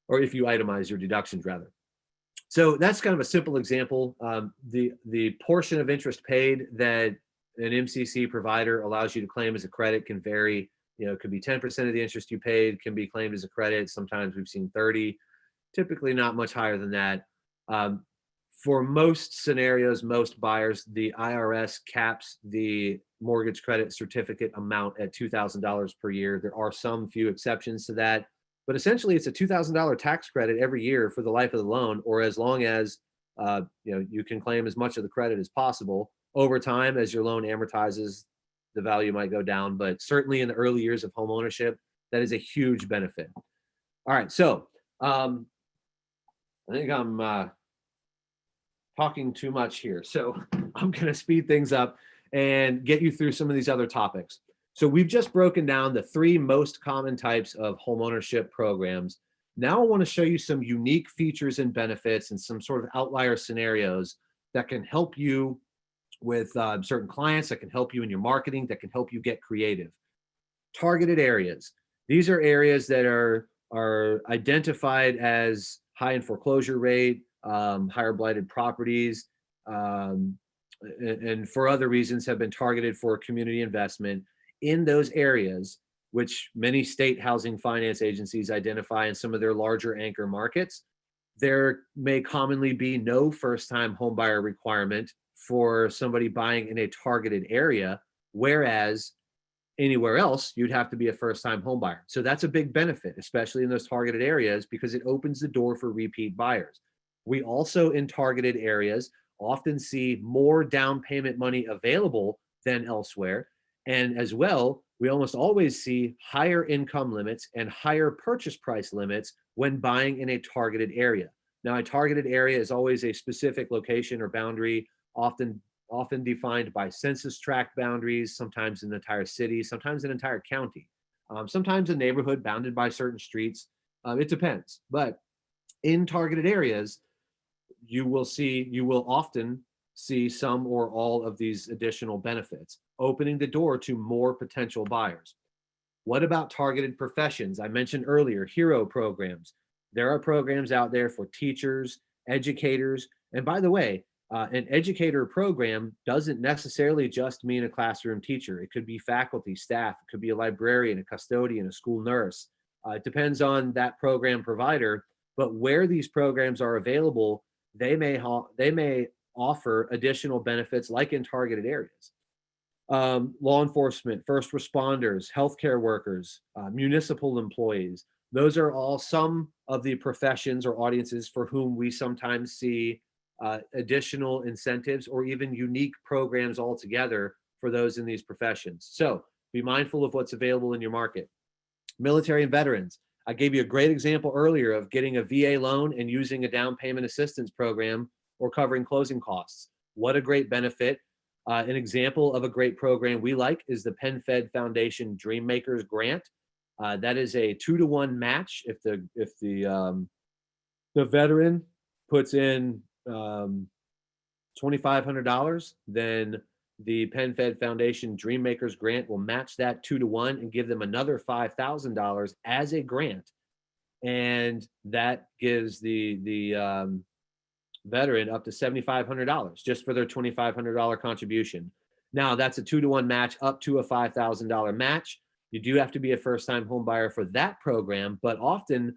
or if you itemize your deductions rather. So that's kind of a simple example. The portion of interest paid that an MCC provider allows you to claim as a credit can vary. It could be 10% of the interest you paid can be claimed as a credit. Sometimes we've seen 30, typically not much higher than that. For most scenarios, most buyers, the IRS caps the mortgage credit certificate amount at $2,000 per year. There are some few exceptions to that, but essentially it's a $2,000 tax credit every year for the life of the loan, or as long as you can claim as much of the credit as possible. Over time, as your loan amortizes, the value might go down, but certainly in the early years of home ownership, that is a huge benefit. All right, so I think I'm talking too much here. So I'm going to speed things up and get you through some of these other topics. So we've just broken down the 3 most common types of homeownership programs. Now I want to show you some unique features and benefits and some sort of outlier scenarios that can help you with certain clients, that can help you in your marketing, that can help you get creative. Targeted areas. These are areas that are identified as high in foreclosure rate, higher blighted properties, and for other reasons have been targeted for community investment. In those areas, which many state housing finance agencies identify in some of their larger anchor markets, there may commonly be no first-time homebuyer requirement for somebody buying in a targeted area, whereas anywhere else, you'd have to be a first-time homebuyer. So that's a big benefit, especially in those targeted areas, because it opens the door for repeat buyers. We also, in targeted areas, often see more down payment money available than elsewhere. And as well, we almost always see higher income limits and higher purchase price limits when buying in a targeted area. Now, a targeted area is always a specific location or boundary, often defined by census tract boundaries, sometimes an entire city, sometimes an entire county, sometimes a neighborhood bounded by certain streets. It depends. But in targeted areas, you will often see some or all of these additional benefits, opening the door to more potential buyers. What about targeted professions? I mentioned earlier, hero programs. There are programs out there for teachers, educators, and by the way, an educator program doesn't necessarily just mean a classroom teacher. It could be faculty, staff, it could be a librarian, a custodian, a school nurse. It depends on that program provider, but where these programs are available, they may offer additional benefits like in targeted areas. Law enforcement, first responders, healthcare workers, municipal employees. Those are all some of the professions or audiences for whom we sometimes see additional incentives or even unique programs altogether for those in these professions. So be mindful of what's available in your market. Military and veterans. I gave you a great example earlier of getting a VA loan and using a down payment assistance program or covering closing costs. What a great benefit. An example of a great program we like is the PenFed Foundation Dream Makers Grant. That is a 2-to-1 match. If the veteran puts in $2,500, then the PenFed Foundation Dream Makers Grant will match that 2-to-1 and give them another $5,000 as a grant, and that gives the veteran up to $7,500 just for their $2,500 contribution. Now that's a 2-to-1 match up to a $5,000 match. You do have to be a first-time home buyer for that program, but often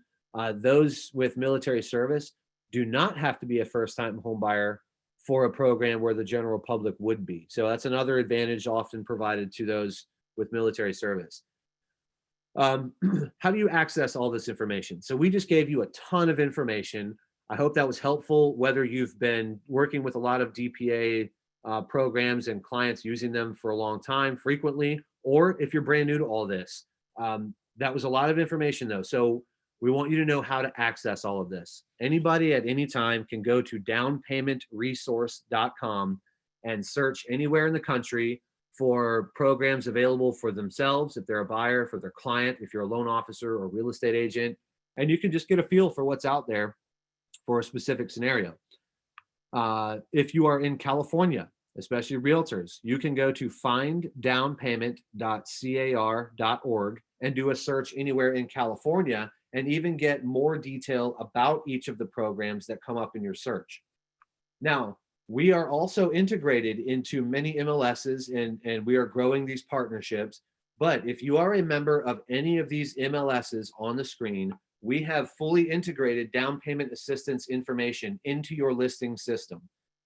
those with military service do not have to be a first-time home buyer for a program where the general public would be. So that's another advantage often provided to those with military service. How do you access all this information? So we just gave you a ton of information. I hope that was helpful, whether you've been working with a lot of DPA programs and clients using them for a long time, frequently, or if you're brand new to all this. That was a lot of information though. So we want you to know how to access all of this. Anybody at any time can go to downpaymentresource.com and search anywhere in the country for programs available for themselves, if they're a buyer, for their client, if you're a loan officer or real estate agent, and you can just get a feel for what's out there for a specific scenario. If you are in California, especially realtors, you can go to finddownpayment.car.org and do a search anywhere in California and even get more detail about each of the programs that come up in your search. Now, we are also integrated into many MLSs and we are growing these partnerships. But if you are a member of any of these MLSs on the screen, we have fully integrated down payment assistance information into your listing system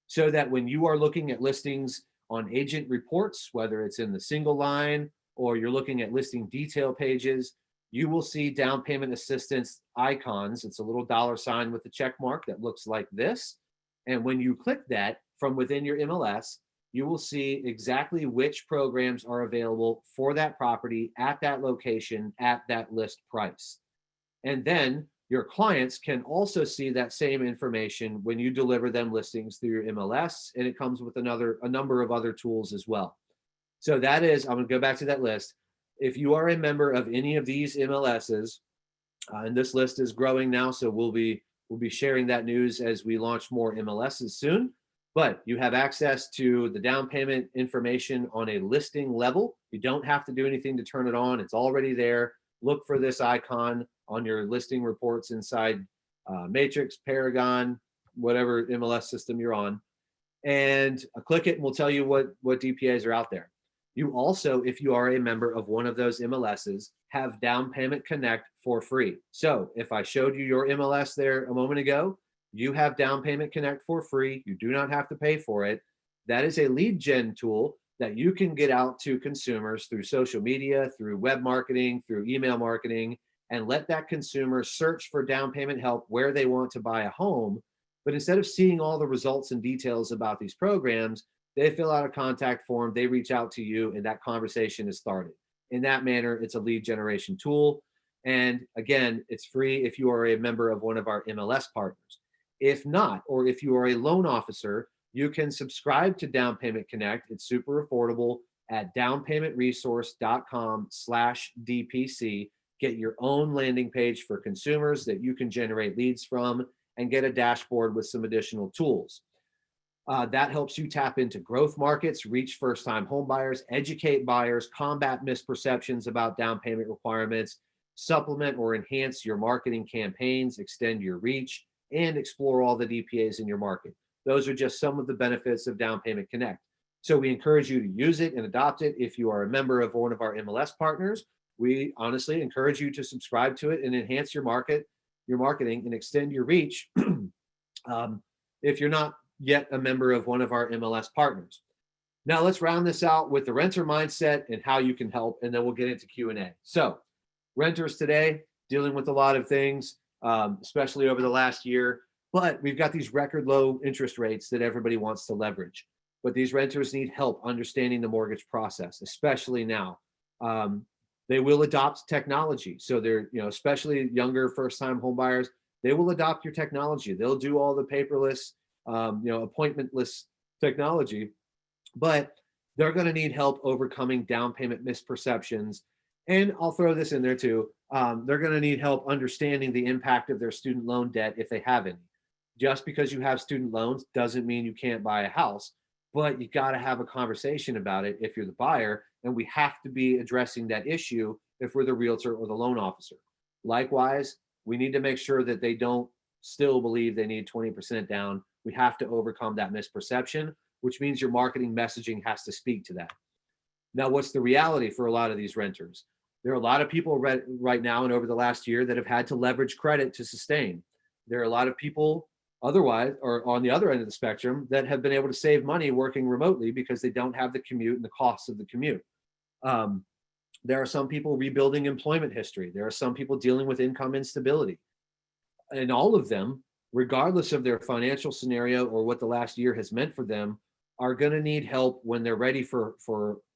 so that when you are looking at listings on agent reports, whether it's in the single line or you're looking at listing detail pages, you will see down payment assistance icons. It's a little $sign with a check mark that looks like this. And when you click that from within your MLS, you will see exactly which programs are available for that property at that location at that list price. And then your clients can also see that same information when you deliver them listings through your MLS, and it comes with a number of other tools as well. So that is, I'm going to go back to that list. If you are a member of any of these MLSs, and this list is growing now, so we'll be sharing that news as we launch more MLSs soon. But you have access to the down payment information on a listing level. You don't have to do anything to turn it on. It's already there. Look for this icon on your listing reports inside Matrix, Paragon, whatever MLS system you're on, and click it and we'll tell you what DPAs are out there. You also, if you are a member of one of those MLSs, have Down Payment Connect for free. So if I showed you your MLS there a moment ago, you have Down Payment Connect for free. You do not have to pay for it. That is a lead gen tool that you can get out to consumers through social media, through web marketing, through email marketing, and let that consumer search for down payment help where they want to buy a home. But instead of seeing all the results and details about these programs, they fill out a contact form, they reach out to you, and that conversation is started. In that manner, it's a lead generation tool. And again, it's free if you are a member of one of our MLS partners. If not, or if you are a loan officer, you can subscribe to Down Payment Connect. It's super affordable at downpaymentresource.com/DPC. Get your own landing page for consumers that you can generate leads from and get a dashboard with some additional tools. That helps you tap into growth markets, reach first-time home buyers, educate buyers, combat misperceptions about down payment requirements, supplement or enhance your marketing campaigns, extend your reach, and explore all the DPAs in your market. Those are just some of the benefits of Down Payment Connect. So we encourage you to use it and adopt it if you are a member of one of our MLS partners, we honestly encourage you to subscribe to it and enhance your marketing and extend your reach if you're not yet a member of one of our MLS partners. Now let's round this out with the renter mindset and how you can help, and then we'll get into Q&A. So renters today dealing with a lot of things, especially over the last year, but we've got these record low interest rates that everybody wants to leverage. But these renters need help understanding the mortgage process, especially now. They will adopt technology. So they're, especially younger first-time home buyers, they will adopt your technology. They'll do all the paperless, appointmentless technology, but they're going to need help overcoming down payment misperceptions. And I'll throw this in there too. They're going to need help understanding the impact of their student loan debt if they have any. Just because you have student loans doesn't mean you can't buy a house, but you got to have a conversation about it if you're the buyer, and we have to be addressing that issue if we're the realtor or the loan officer. Likewise, we need to make sure that they don't still believe they need 20% down. We have to overcome that misperception, which means your marketing messaging has to speak to that. Now, what's the reality for a lot of these renters? There are a lot of people right now and over the last year that have had to leverage credit to sustain. There are a lot of people otherwise, or on the other end of the spectrum, that have been able to save money working remotely because they don't have the commute and the costs of the commute. There are some people rebuilding employment history. There are some people dealing with income instability. And all of them, regardless of their financial scenario or what the last year has meant for them, are going to need help when they're ready for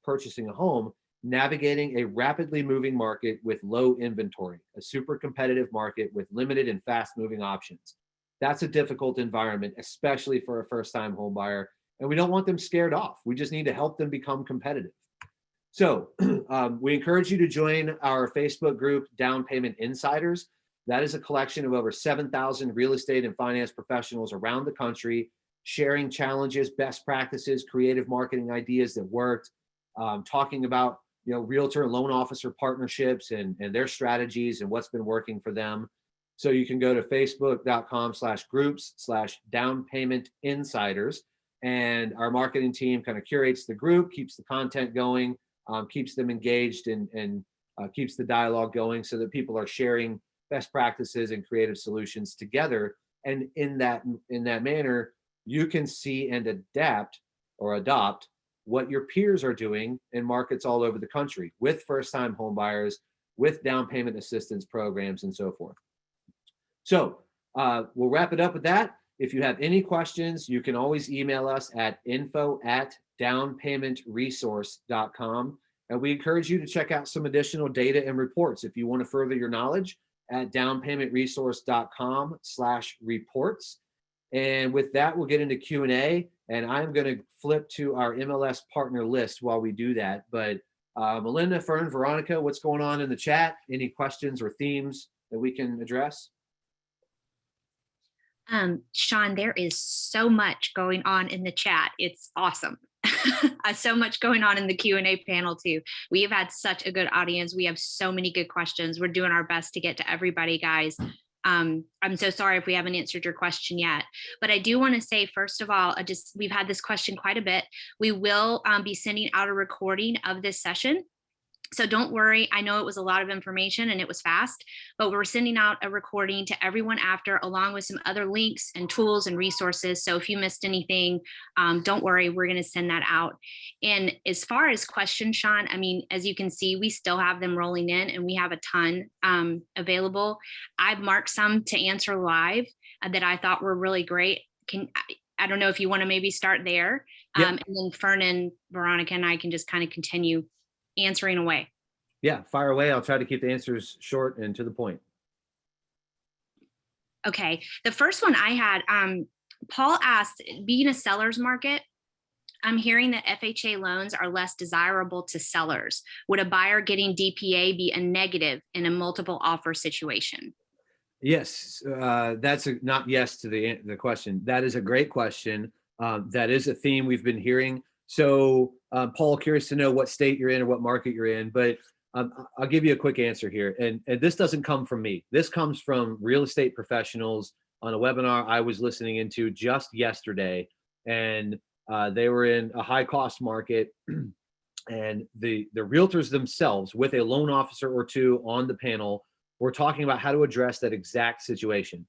purchasing a home, navigating a rapidly moving market with low inventory, a super competitive market with limited and fast moving options. That's a difficult environment, especially for a first-time home buyer, and we don't want them scared off. We just need to help them become competitive. So we encourage you to join our Facebook group, Down Payment Insiders. That is a collection of over 7,000 real estate and finance professionals around the country, sharing challenges, best practices, creative marketing ideas that worked, talking about realtor and loan officer partnerships and their strategies and what's been working for them. So you can go to facebook.com/groups/downpaymentinsiders, and our marketing team kind of curates the group, keeps the content going, keeps them engaged, and keeps the dialogue going so that people are sharing best practices and creative solutions together. And in that manner, you can see and adapt or adopt what your peers are doing in markets all over the country with first-time home buyers, with down payment assistance programs, and so forth. So we'll wrap it up with that. If you have any questions, you can always email us at info@downpaymentresource.com. And we encourage you to check out some additional data and reports if you want to further your knowledge at downpaymentresource.com/reports. And with that, we'll get into Q&A, and I'm going to flip to our MLS partner list while we do that. But Melinda, Fern, Veronica, what's going on in the chat? Any questions or themes that we can address? Sean, there is so much going on in the chat. It's awesome. So much going on in the Q&A panel too. We have had such a good audience. We have so many good questions. We're doing our best to get to everybody, guys. I'm so sorry if we haven't answered your question yet, but I do want to say, first of all, we've had this question quite a bit. We will be sending out a recording of this session. So don't worry. I know it was a lot of information and it was fast, but we're sending out a recording to everyone after, along with some other links and tools and resources. So if you missed anything, don't worry, we're going to send that out. And as far as questions, Sean, I mean, as you can see, we still have them rolling in and we have a ton available. I've marked some to answer live that I thought were really great. I don't know if you want to maybe start there. Yep. And then Fern and Veronica and I can just kind of continue answering away. Yeah, fire away. I'll try to keep the answers short and to the point. Okay, the first one I had, Paul asked, being a seller's market, I'm hearing that FHA loans are less desirable to sellers. Would a buyer getting DPA be a negative in a multiple offer situation? Yes, that's not yes to the question. That is a great question. That is a theme we've been hearing. So Paul, curious to know what state you're in or what market you're in, but I'll give you a quick answer here. And this doesn't come from me. This comes from real estate professionals on a webinar I was listening into just yesterday. And they were in a high cost market And the realtors themselves, with a loan officer or two on the panel, were talking about how to address that exact situation.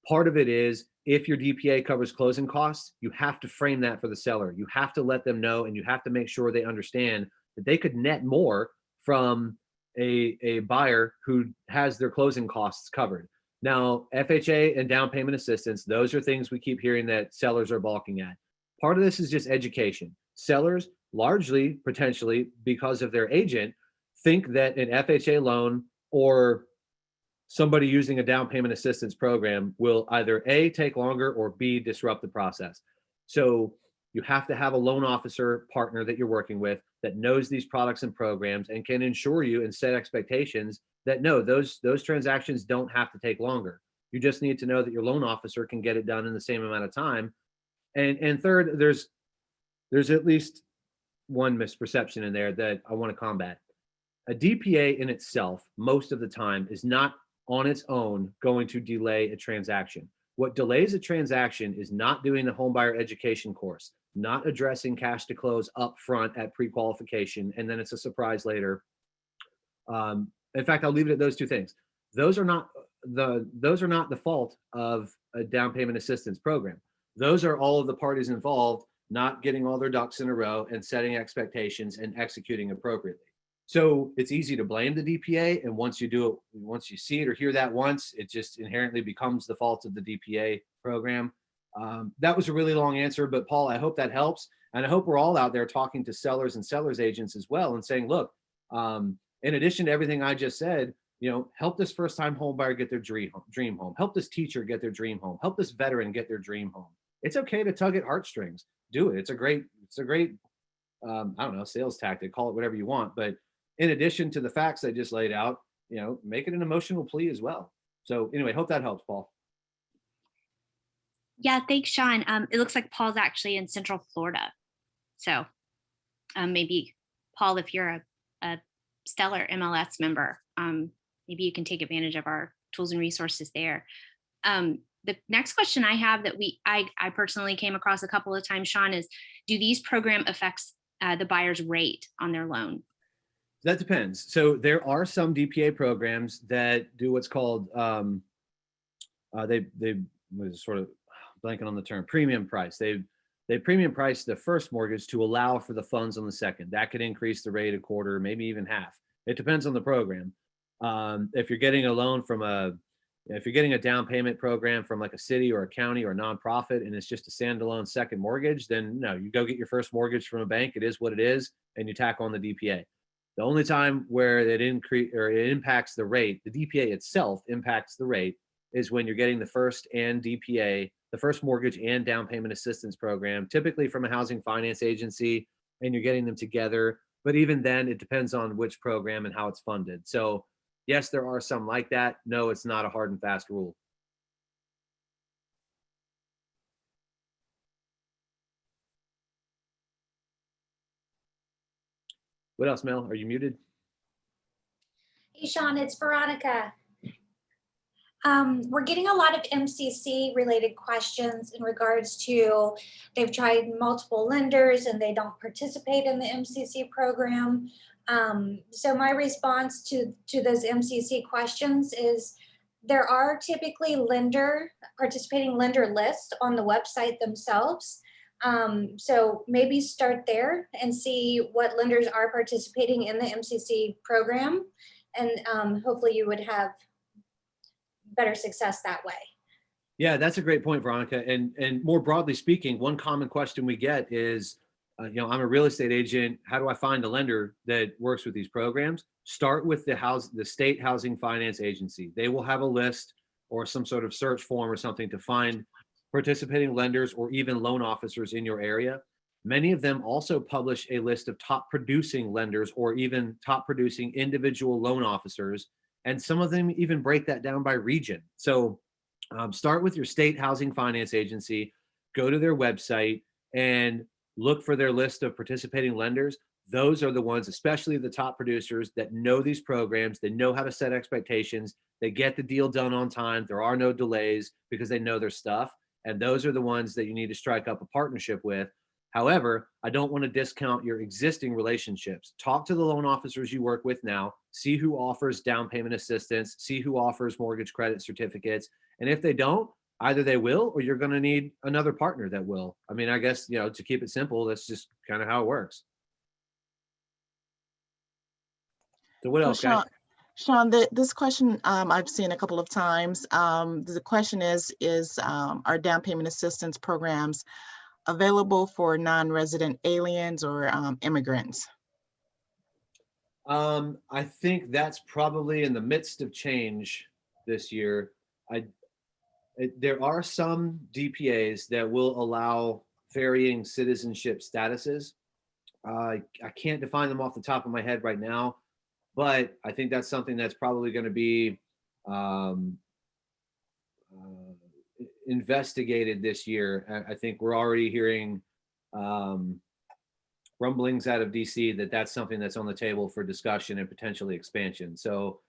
Part of it is, if your DPA covers closing costs, you have to frame that for the seller. You have to let them know, and you have to make sure they understand that they could net more from a buyer who has their closing costs covered. Now, FHA and down payment assistance, those are things we keep hearing that sellers are balking at. Part of this is just education. Sellers, largely, potentially, because of their agent, think that an FHA loan or somebody using a down payment assistance program will either A, take longer, or B, disrupt the process. So you have to have a loan officer partner that you're working with that knows these products and programs and can ensure you and set expectations that no, those transactions don't have to take longer. You just need to know that your loan officer can get it done in the same amount of time. And third, there's at least one misperception in there that I want to combat. A DPA in itself, most of the time, is not on its own going to delay a transaction. What delays a transaction is not doing the homebuyer education course, not addressing cash to close up front at pre-qualification, and then it's a surprise later. In fact, I'll leave it at those two things. Those are not the fault of a down payment assistance program. Those are all of the parties involved not getting all their ducks in a row and setting expectations and executing appropriately. So it's easy to blame the DPA, and once you see it or hear that once, it just inherently becomes the fault of the DPA program. That was a really long answer, but Paul, I hope that helps, and I hope we're all out there talking to sellers and sellers agents as well, and saying, look, in addition to everything I just said, help this first-time home buyer get their dream home. Help this teacher get their dream home. Help this veteran get their dream home. It's okay to tug at heartstrings. Do it. It's a great I don't know, sales tactic. Call it whatever you want, but in addition to the facts I just laid out, make it an emotional plea as well. So anyway, hope that helps, Paul. Yeah, thanks, Sean. It looks like Paul's actually in Central Florida. So maybe, Paul, if you're a stellar MLS member, maybe you can take advantage of our tools and resources there. The next question I have that I personally came across a couple of times, Sean, is, do these program affects the buyer's rate on their loan? That depends. So there are some DPA programs that do what's called they was sort of blanking on the term, premium price. They premium price the first mortgage to allow for the funds on the second. That could increase the rate a quarter, maybe even half. It depends on the program. If you're getting a loan if you're getting a down payment program from like a city or a county or a nonprofit, and it's just a standalone second mortgage, then no, you go get your first mortgage from a bank. It is what it is, and you tack on the DPA. The only time where it impacts the rate, the DPA itself impacts the rate, is when you're getting the first and DPA, the first mortgage and down payment assistance program, typically from a housing finance agency, and you're getting them together. But even then, it depends on which program and how it's funded. So yes, there are some like that. No, it's not a hard and fast rule. What else, Mel? Are you muted? Hey, Sean, it's Veronica. We're getting a lot of MCC related questions in regards to they've tried multiple lenders and they don't participate in the MCC program. So my response to those MCC questions is there are typically participating lender lists on the website themselves. So maybe start there and see what lenders are participating in the MCC program, and hopefully you would have better success that way. Yeah, that's a great point, Veronica. And more broadly speaking, one common question we get is, I'm a real estate agent. How do I find a lender that works with these programs? Start with the state housing finance agency. They will have a list or some sort of search form or something to find participating lenders or even loan officers in your area. Many of them also publish a list of top producing lenders or even top producing individual loan officers. And some of them even break that down by region. So start with your state housing finance agency, go to their website and look for their list of participating lenders. Those are the ones, especially the top producers, that know these programs. They know how to set expectations. They get the deal done on time. There are no delays because they know their stuff. And those are the ones that you need to strike up a partnership with. However, I don't want to discount your existing relationships. Talk to the loan officers you work with now, see who offers down payment assistance, see who offers mortgage credit certificates. And if they don't, either they will, or you're going to need another partner that will. I mean, I guess, to keep it simple, that's just kind of how it works. So what So else, guys? Sean, this question I've seen a couple of times. The question is are down payment assistance programs available for non-resident aliens or immigrants? I think that's probably in the midst of change this year. There are some DPAs that will allow varying citizenship statuses. I can't define them off the top of my head right now, but I think that's something that's probably going to be investigated this year. I think we're already hearing rumblings out of DC that that's something that's on the table for discussion and potentially expansion. So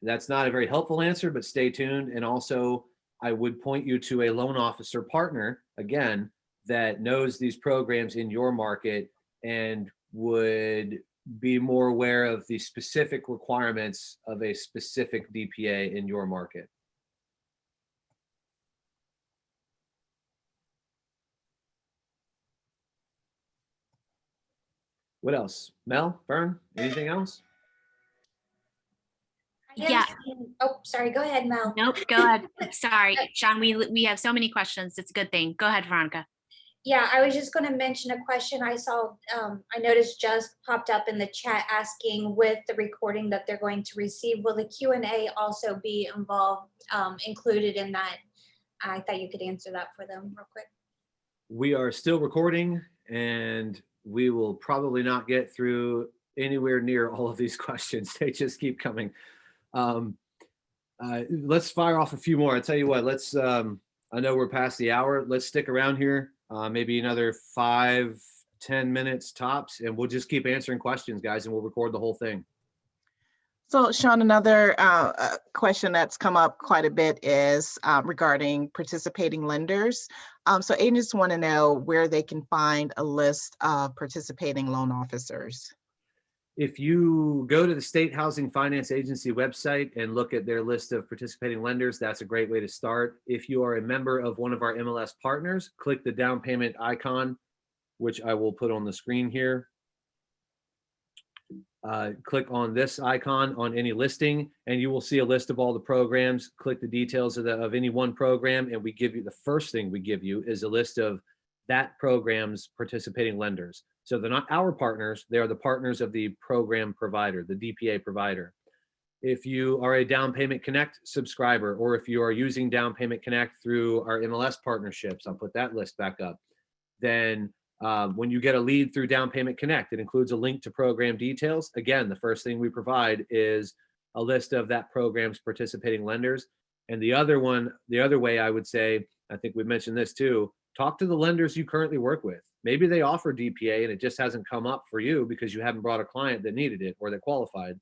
that's not a very helpful answer, but stay tuned. And also, I would point you to a loan officer partner, again, that knows these programs in your market and would be more aware of the specific requirements of a specific DPA in your market. What else? Mel, Fern, anything else? Yeah. Oh, sorry. Go ahead, Mel. Nope, go ahead. Sorry, Sean, we have so many questions. It's a good thing. Go ahead, Veronica. Yeah, I was just going to mention a question I saw. I noticed just popped up in the chat asking, with the recording that they're going to receive, will the Q&A also be included in that? I thought you could answer that for them real quick. We are still recording, and we will probably not get through anywhere near all of these questions. They just keep coming. Let's fire off a few more. I tell you what, I know we're past the hour. Let's stick around here, maybe another 5-10 minutes tops, and we'll just keep answering questions, guys, and we'll record the whole thing. So Sean, another question that's come up quite a bit is regarding participating lenders. So agents want to know where they can find a list of participating loan officers. If you go to the State Housing Finance Agency website and look at their list of participating lenders, that's a great way to start. If you are a member of one of our MLS partners, click the down payment icon, which I will put on the screen here. Click on this icon on any listing, and you will see a list of all the programs. Click the details of any one program, and we give you, the first thing we give you is a list of that program's participating lenders. So they're not our partners, they are the partners of the program provider, the DPA provider. If you are a Down Payment Connect subscriber, or if you are using Down Payment Connect through our MLS partnerships, I'll put that list back up, then when you get a lead through Down Payment Connect, it includes a link to program details. Again, the first thing we provide is a list of that program's participating lenders. And the other way I would say, I think we mentioned this too, talk to the lenders you currently work with. Maybe they offer DPA and it just hasn't come up for you because you haven't brought a client that needed it or that qualified.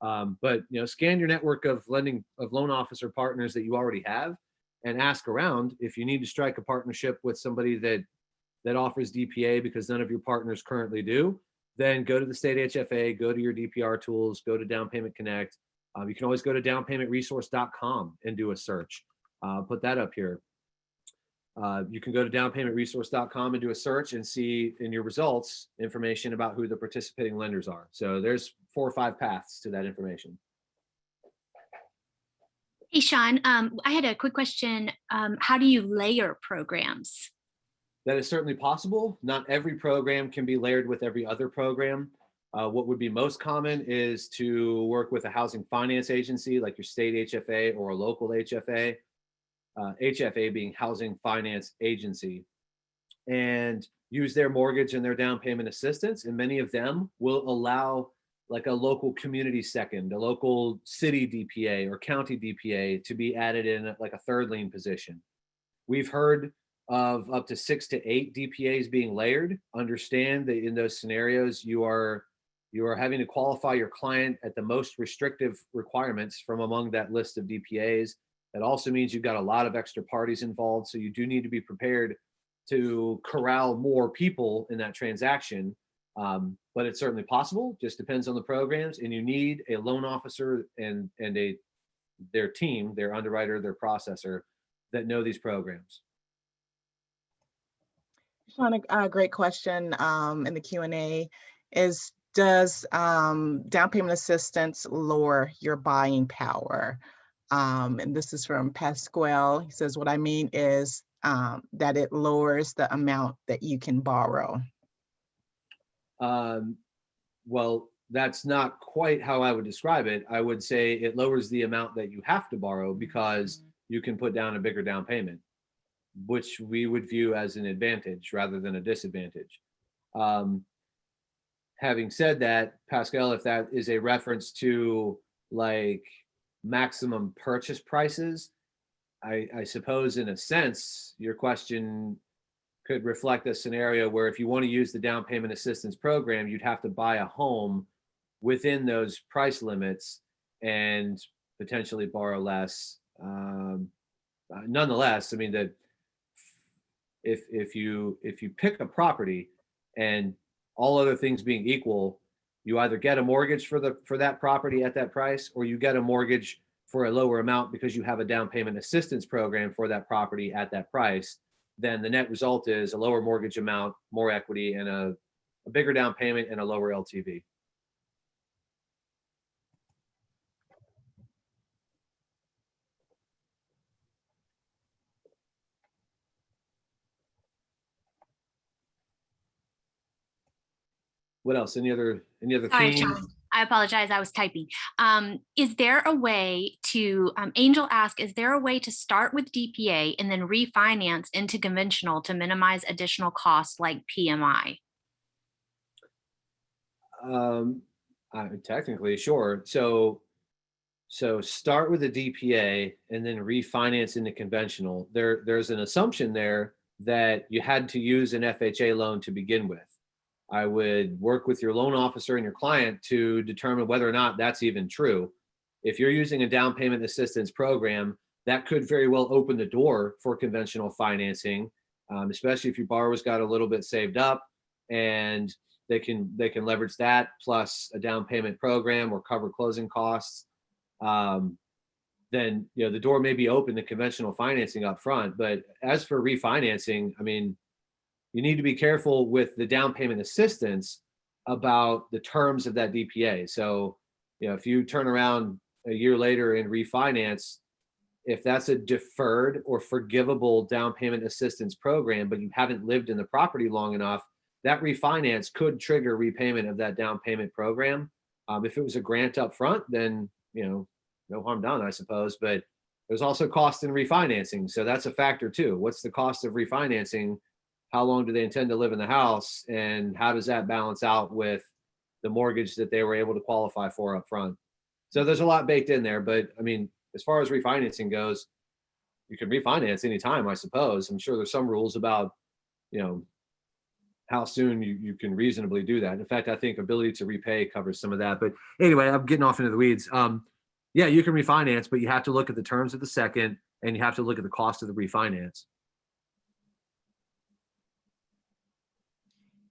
But scan your network of loan officer partners that you already have and ask around. If you need to strike a partnership with somebody that offers DPA because none of your partners currently do, then go to the state HFA, go to your DPR tools, go to Down Payment Connect. You can always go to downpaymentresource.com and do a search. Put that up here. You can go to downpaymentresource.com and do a search and see in your results information about who the participating lenders are. So there's 4 or 5 paths to that information. Hey, Sean, I had a quick question. How do you layer programs? That is certainly possible. Not every program can be layered with every other program. What would be most common is to work with a housing finance agency like your state HFA or a local HFA. HFA being Housing Finance Agency, and use their mortgage and their down payment assistance. And many of them will allow like a local community second, a local city DPA or county DPA to be added in like a third lien position. We've heard of up to 6 to 8 DPAs being layered. Understand that in those scenarios, you are having to qualify your client at the most restrictive requirements from among that list of DPAs. That also means you've got a lot of extra parties involved. So you do need to be prepared to corral more people in that transaction. But it's certainly possible, just depends on the programs, and you need a loan officer and their team, their underwriter, their processor that know these programs. Sean, a great question in the Q&A is, does down payment assistance lower your buying power? And this is from Pasquale. He says, what I mean is that it lowers the amount that you can borrow. Well, that's not quite how I would describe it. I would say it lowers the amount that you have to borrow because you can put down a bigger down payment, which we would view as an advantage rather than a disadvantage. Having said that, Pascal, if that is a reference to like maximum purchase prices, I suppose in a sense, your question could reflect a scenario where if you want to use the down payment assistance program, you'd have to buy a home within those price limits and potentially borrow less. Nonetheless, I mean that if you pick a property and all other things being equal, you either get a mortgage for that property at that price, or you get a mortgage for a lower amount because you have a down payment assistance program for that property at that price, then the net result is a lower mortgage amount, more equity, and a bigger down payment and a lower LTV. What else? Any other Sorry, themes? Sean. I apologize. I was typing. Is there a way to, Angel asked, is there a way to start with DPA and then refinance into conventional to minimize additional costs like PMI? Technically, sure. So start with a DPA and then refinance into conventional. There's an assumption there that you had to use an FHA loan to begin with. I would work with your loan officer and your client to determine whether or not that's even true. If you're using a down payment assistance program, that could very well open the door for conventional financing, especially if your borrower's got a little bit saved up and they can leverage that plus a down payment program or cover closing costs. Then the door may be open to conventional financing up front. But as for refinancing, I mean, you need to be careful with the down payment assistance about the terms of that DPA. So, if you turn around a year later and refinance, if that's a deferred or forgivable down payment assistance program, but you haven't lived in the property long enough, that refinance could trigger repayment of that down payment program. If it was a grant up front, then, no harm done, I suppose. But there's also cost in refinancing. So that's a factor too. What's the cost of refinancing? How long do they intend to live in the house? And how does that balance out with the mortgage that they were able to qualify for up front? So there's a lot baked in there. But I mean, as far as refinancing goes, you can refinance anytime, I suppose. I'm sure there's some rules about, how soon you can reasonably do that. In fact, I think ability to repay covers some of that. But anyway, I'm getting off into the weeds. Yeah, you can refinance, but you have to look at the terms of the second, and you have to look at the cost of the refinance.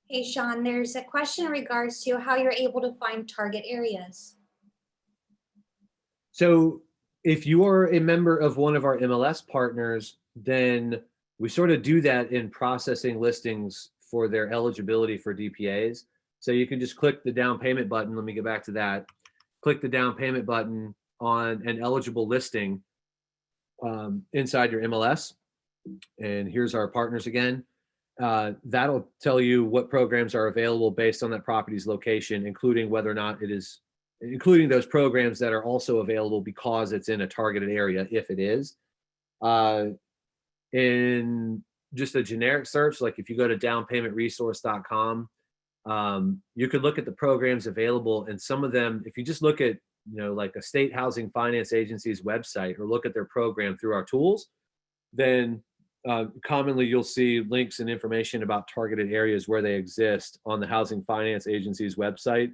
Hey, Sean, there's a question in regards to how you're able to find target areas. So if you are a member of one of our MLS partners, then we sort of do that in processing listings for their eligibility for DPAs. So you can just click the down payment button. Let me get back to that. Click the down payment button on an eligible listing inside your MLS. And here's our partners again. That'll tell you what programs are available based on that property's location, including whether or not it is, including those programs that are also available because it's in a targeted area, if it is. In just a generic search, like if you go to downpaymentresource.com, you could look at the programs available, and some of them, if you just look at, like a state housing finance agency's website or look at their program through our tools, then commonly you'll see links and information about targeted areas where they exist on the housing finance agency's website.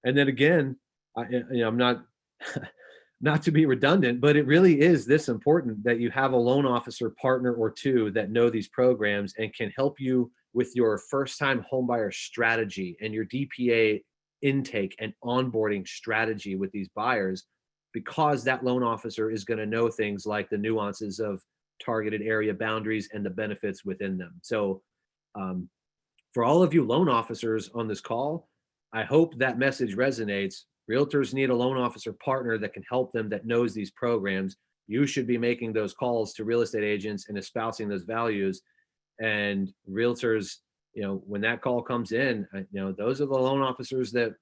And then again, I'm not not to be redundant, but it really is this important that you have a loan officer partner or two that know these programs and can help you with your first-time homebuyer strategy and your DPA intake and onboarding strategy with these buyers, because that loan officer is going to know things like the nuances of targeted area boundaries and the benefits within them. So for all of you loan officers on this call, I hope that message resonates. Realtors need a loan officer partner that can help them, that knows these programs. You should be making those calls to real estate agents and espousing those values. And realtors, when that call comes in, those are the loan officers that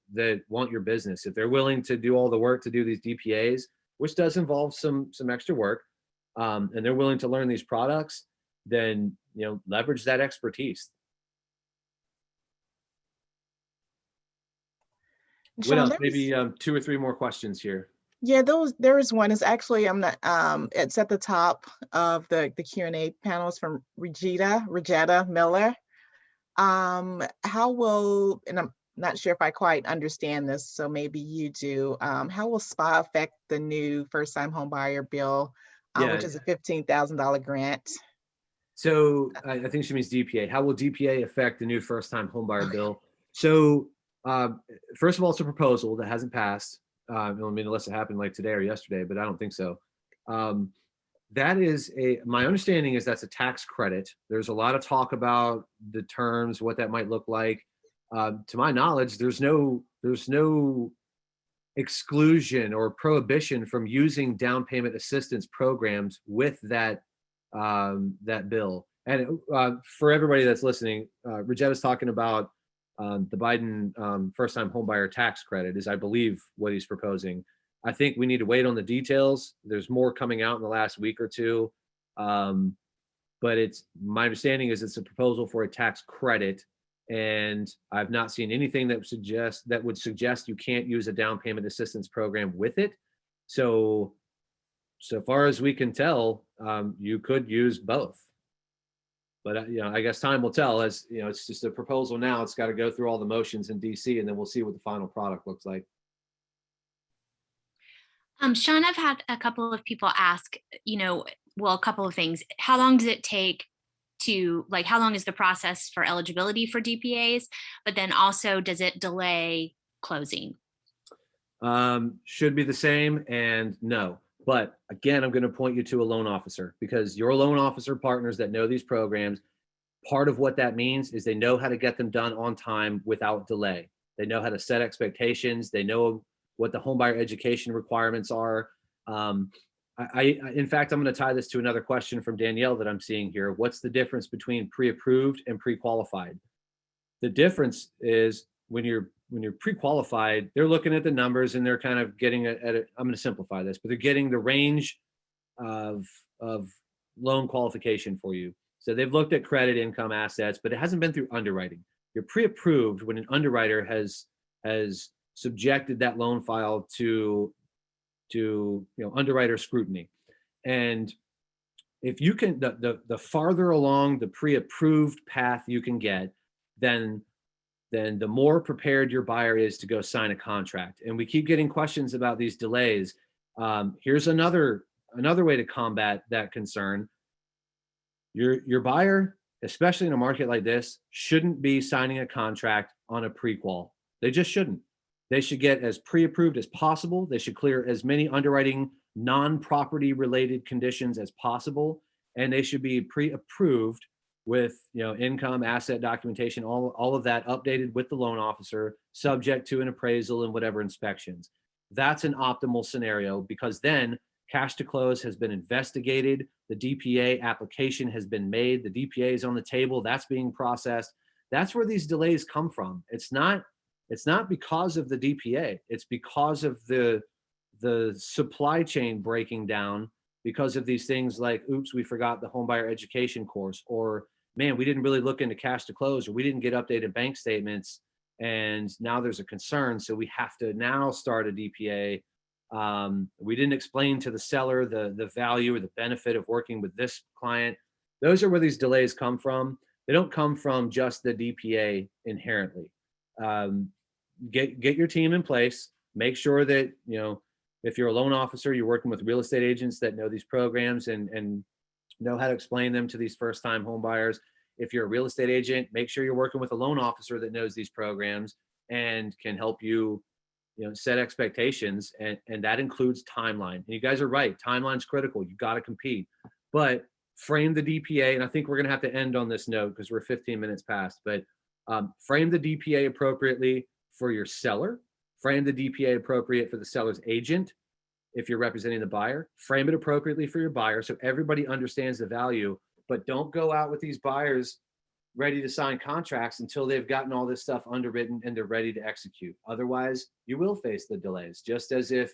want your business. If they're willing to do all the work to do these DPAs, which does involve some extra work, and they're willing to learn these products, then leverage that expertise. What else? Maybe 2 or 3 more questions here. Yeah, there is one. It's actually, I'm not, it's at the top of the Q&A panels from Regetta Miller. How will, and I'm not sure if I quite understand this, so maybe you do, how will SPA affect the new first-time homebuyer bill, which is a $15,000 grant? So I think she means DPA. How will DPA affect the new first-time homebuyer bill? So first of all, it's a proposal that hasn't passed. I mean, unless it happened like today or yesterday, but I don't think so. That is my understanding is that's a tax credit. There's a lot of talk about the terms, what that might look like. To my knowledge, there's no exclusion or prohibition from using down payment assistance programs with that bill. And for everybody that's listening, Regetta's talking about the Biden first-time homebuyer tax credit is, I believe, what he's proposing. I think we need to wait on the details. There's more coming out in the last week or two. But my understanding is it's a proposal for a tax credit. And I've not seen anything that would suggest you can't use a down payment assistance program with it. So far as we can tell, you could use both. But I guess time will tell. As it's just a proposal now. It's got to go through all the motions in DC, and then we'll see what the final product looks like. Sean, I've had a couple of people ask, a couple of things. How long does it take how long is the process for eligibility for DPAs? But then also, does it delay closing? Should be the same, and no. But again, I'm going to point you to a loan officer, because your loan officer partners that know these programs, part of what that means is they know how to get them done on time without delay. They know how to set expectations. They know what the homebuyer education requirements are. In fact, I'm going to tie this to another question from Danielle that I'm seeing here. What's the difference between pre-approved and pre-qualified? The difference is when you're pre-qualified, they're looking at the numbers and they're kind of getting I'm going to simplify this, but they're getting the range of loan qualification for you. So they've looked at credit, income, assets, but it hasn't been through underwriting. You're pre-approved when an underwriter has subjected that loan file to underwriter scrutiny. And if you can, the farther along the pre-approved path you can get, then the more prepared your buyer is to go sign a contract. And we keep getting questions about these delays. Here's another way to combat that concern. Your buyer, especially in a market like this, shouldn't be signing a contract on a pre-qual. They just shouldn't. They should get as pre-approved as possible. They should clear as many underwriting non-property related conditions as possible. And they should be pre-approved with income, asset documentation, all of that updated with the loan officer, subject to an appraisal and whatever inspections. That's an optimal scenario, because then cash to close has been investigated. The DPA application has been made. The DPA is on the table. That's being processed. That's where these delays come from. It's not because of the DPA. It's because of the supply chain breaking down, because of these things like, oops, we forgot the homebuyer education course, or man, we didn't really look into cash to close, or we didn't get updated bank statements, and now there's a concern, so we have to now start a DPA. We didn't explain to the seller the value or the benefit of working with this client. Those are where these delays come from. They don't come from just the DPA inherently. Get your team in place. Make sure that If you're a loan officer, you're working with real estate agents that know these programs and know how to explain them to these first-time home buyers. If you're a real estate agent, make sure you're working with a loan officer that knows these programs and can help you, set expectations. And that includes timeline. And you guys are right. Timeline's critical. You got to compete. But frame the DPA. And I think we're going to have to end on this note because we're 15 minutes past. But frame the DPA appropriately for your seller. Frame the DPA appropriate for the seller's agent. If you're representing the buyer, frame it appropriately for your buyer so everybody understands the value. But don't go out with these buyers ready to sign contracts until they've gotten all this stuff underwritten and they're ready to execute. Otherwise, you will face the delays, just as if,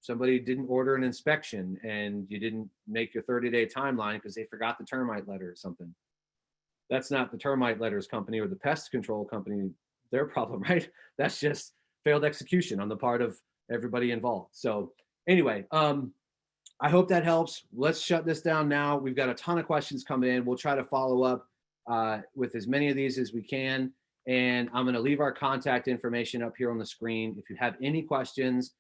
somebody didn't order an inspection and you didn't make your 30-day timeline because they forgot the termite letter or something. That's not the termite letters company or the pest control company, their problem, right? That's just failed execution on the part of everybody involved. So anyway, I hope that helps. Let's shut this down now. We've got a ton of questions coming in. We'll try to follow up with as many of these as we can. And I'm going to leave our contact information up here on the screen. If you have any questions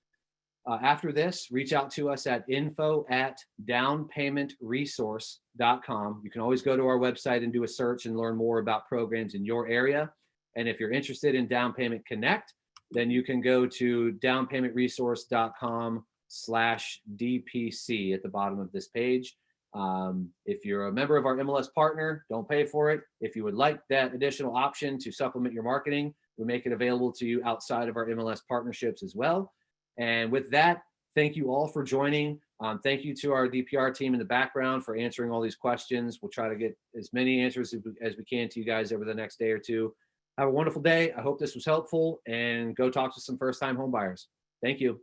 after this, reach out to us at info@downpaymentresource.com. You can always go to our website and do a search and learn more about programs in your area. And if you're interested in Down Payment Connect, then you can go to downpaymentresource.com/DPC at the bottom of this page. If you're a member of our MLS partner, don't pay for it. If you would like that additional option to supplement your marketing, we make it available to you outside of our MLS partnerships as well. And with that, thank you all for joining. Thank you to our DPR team in the background for answering all these questions. We'll try to get as many answers as we can to you guys over the next day or two. Have a wonderful day. I hope this was helpful, and go talk to some first-time home buyers. Thank you.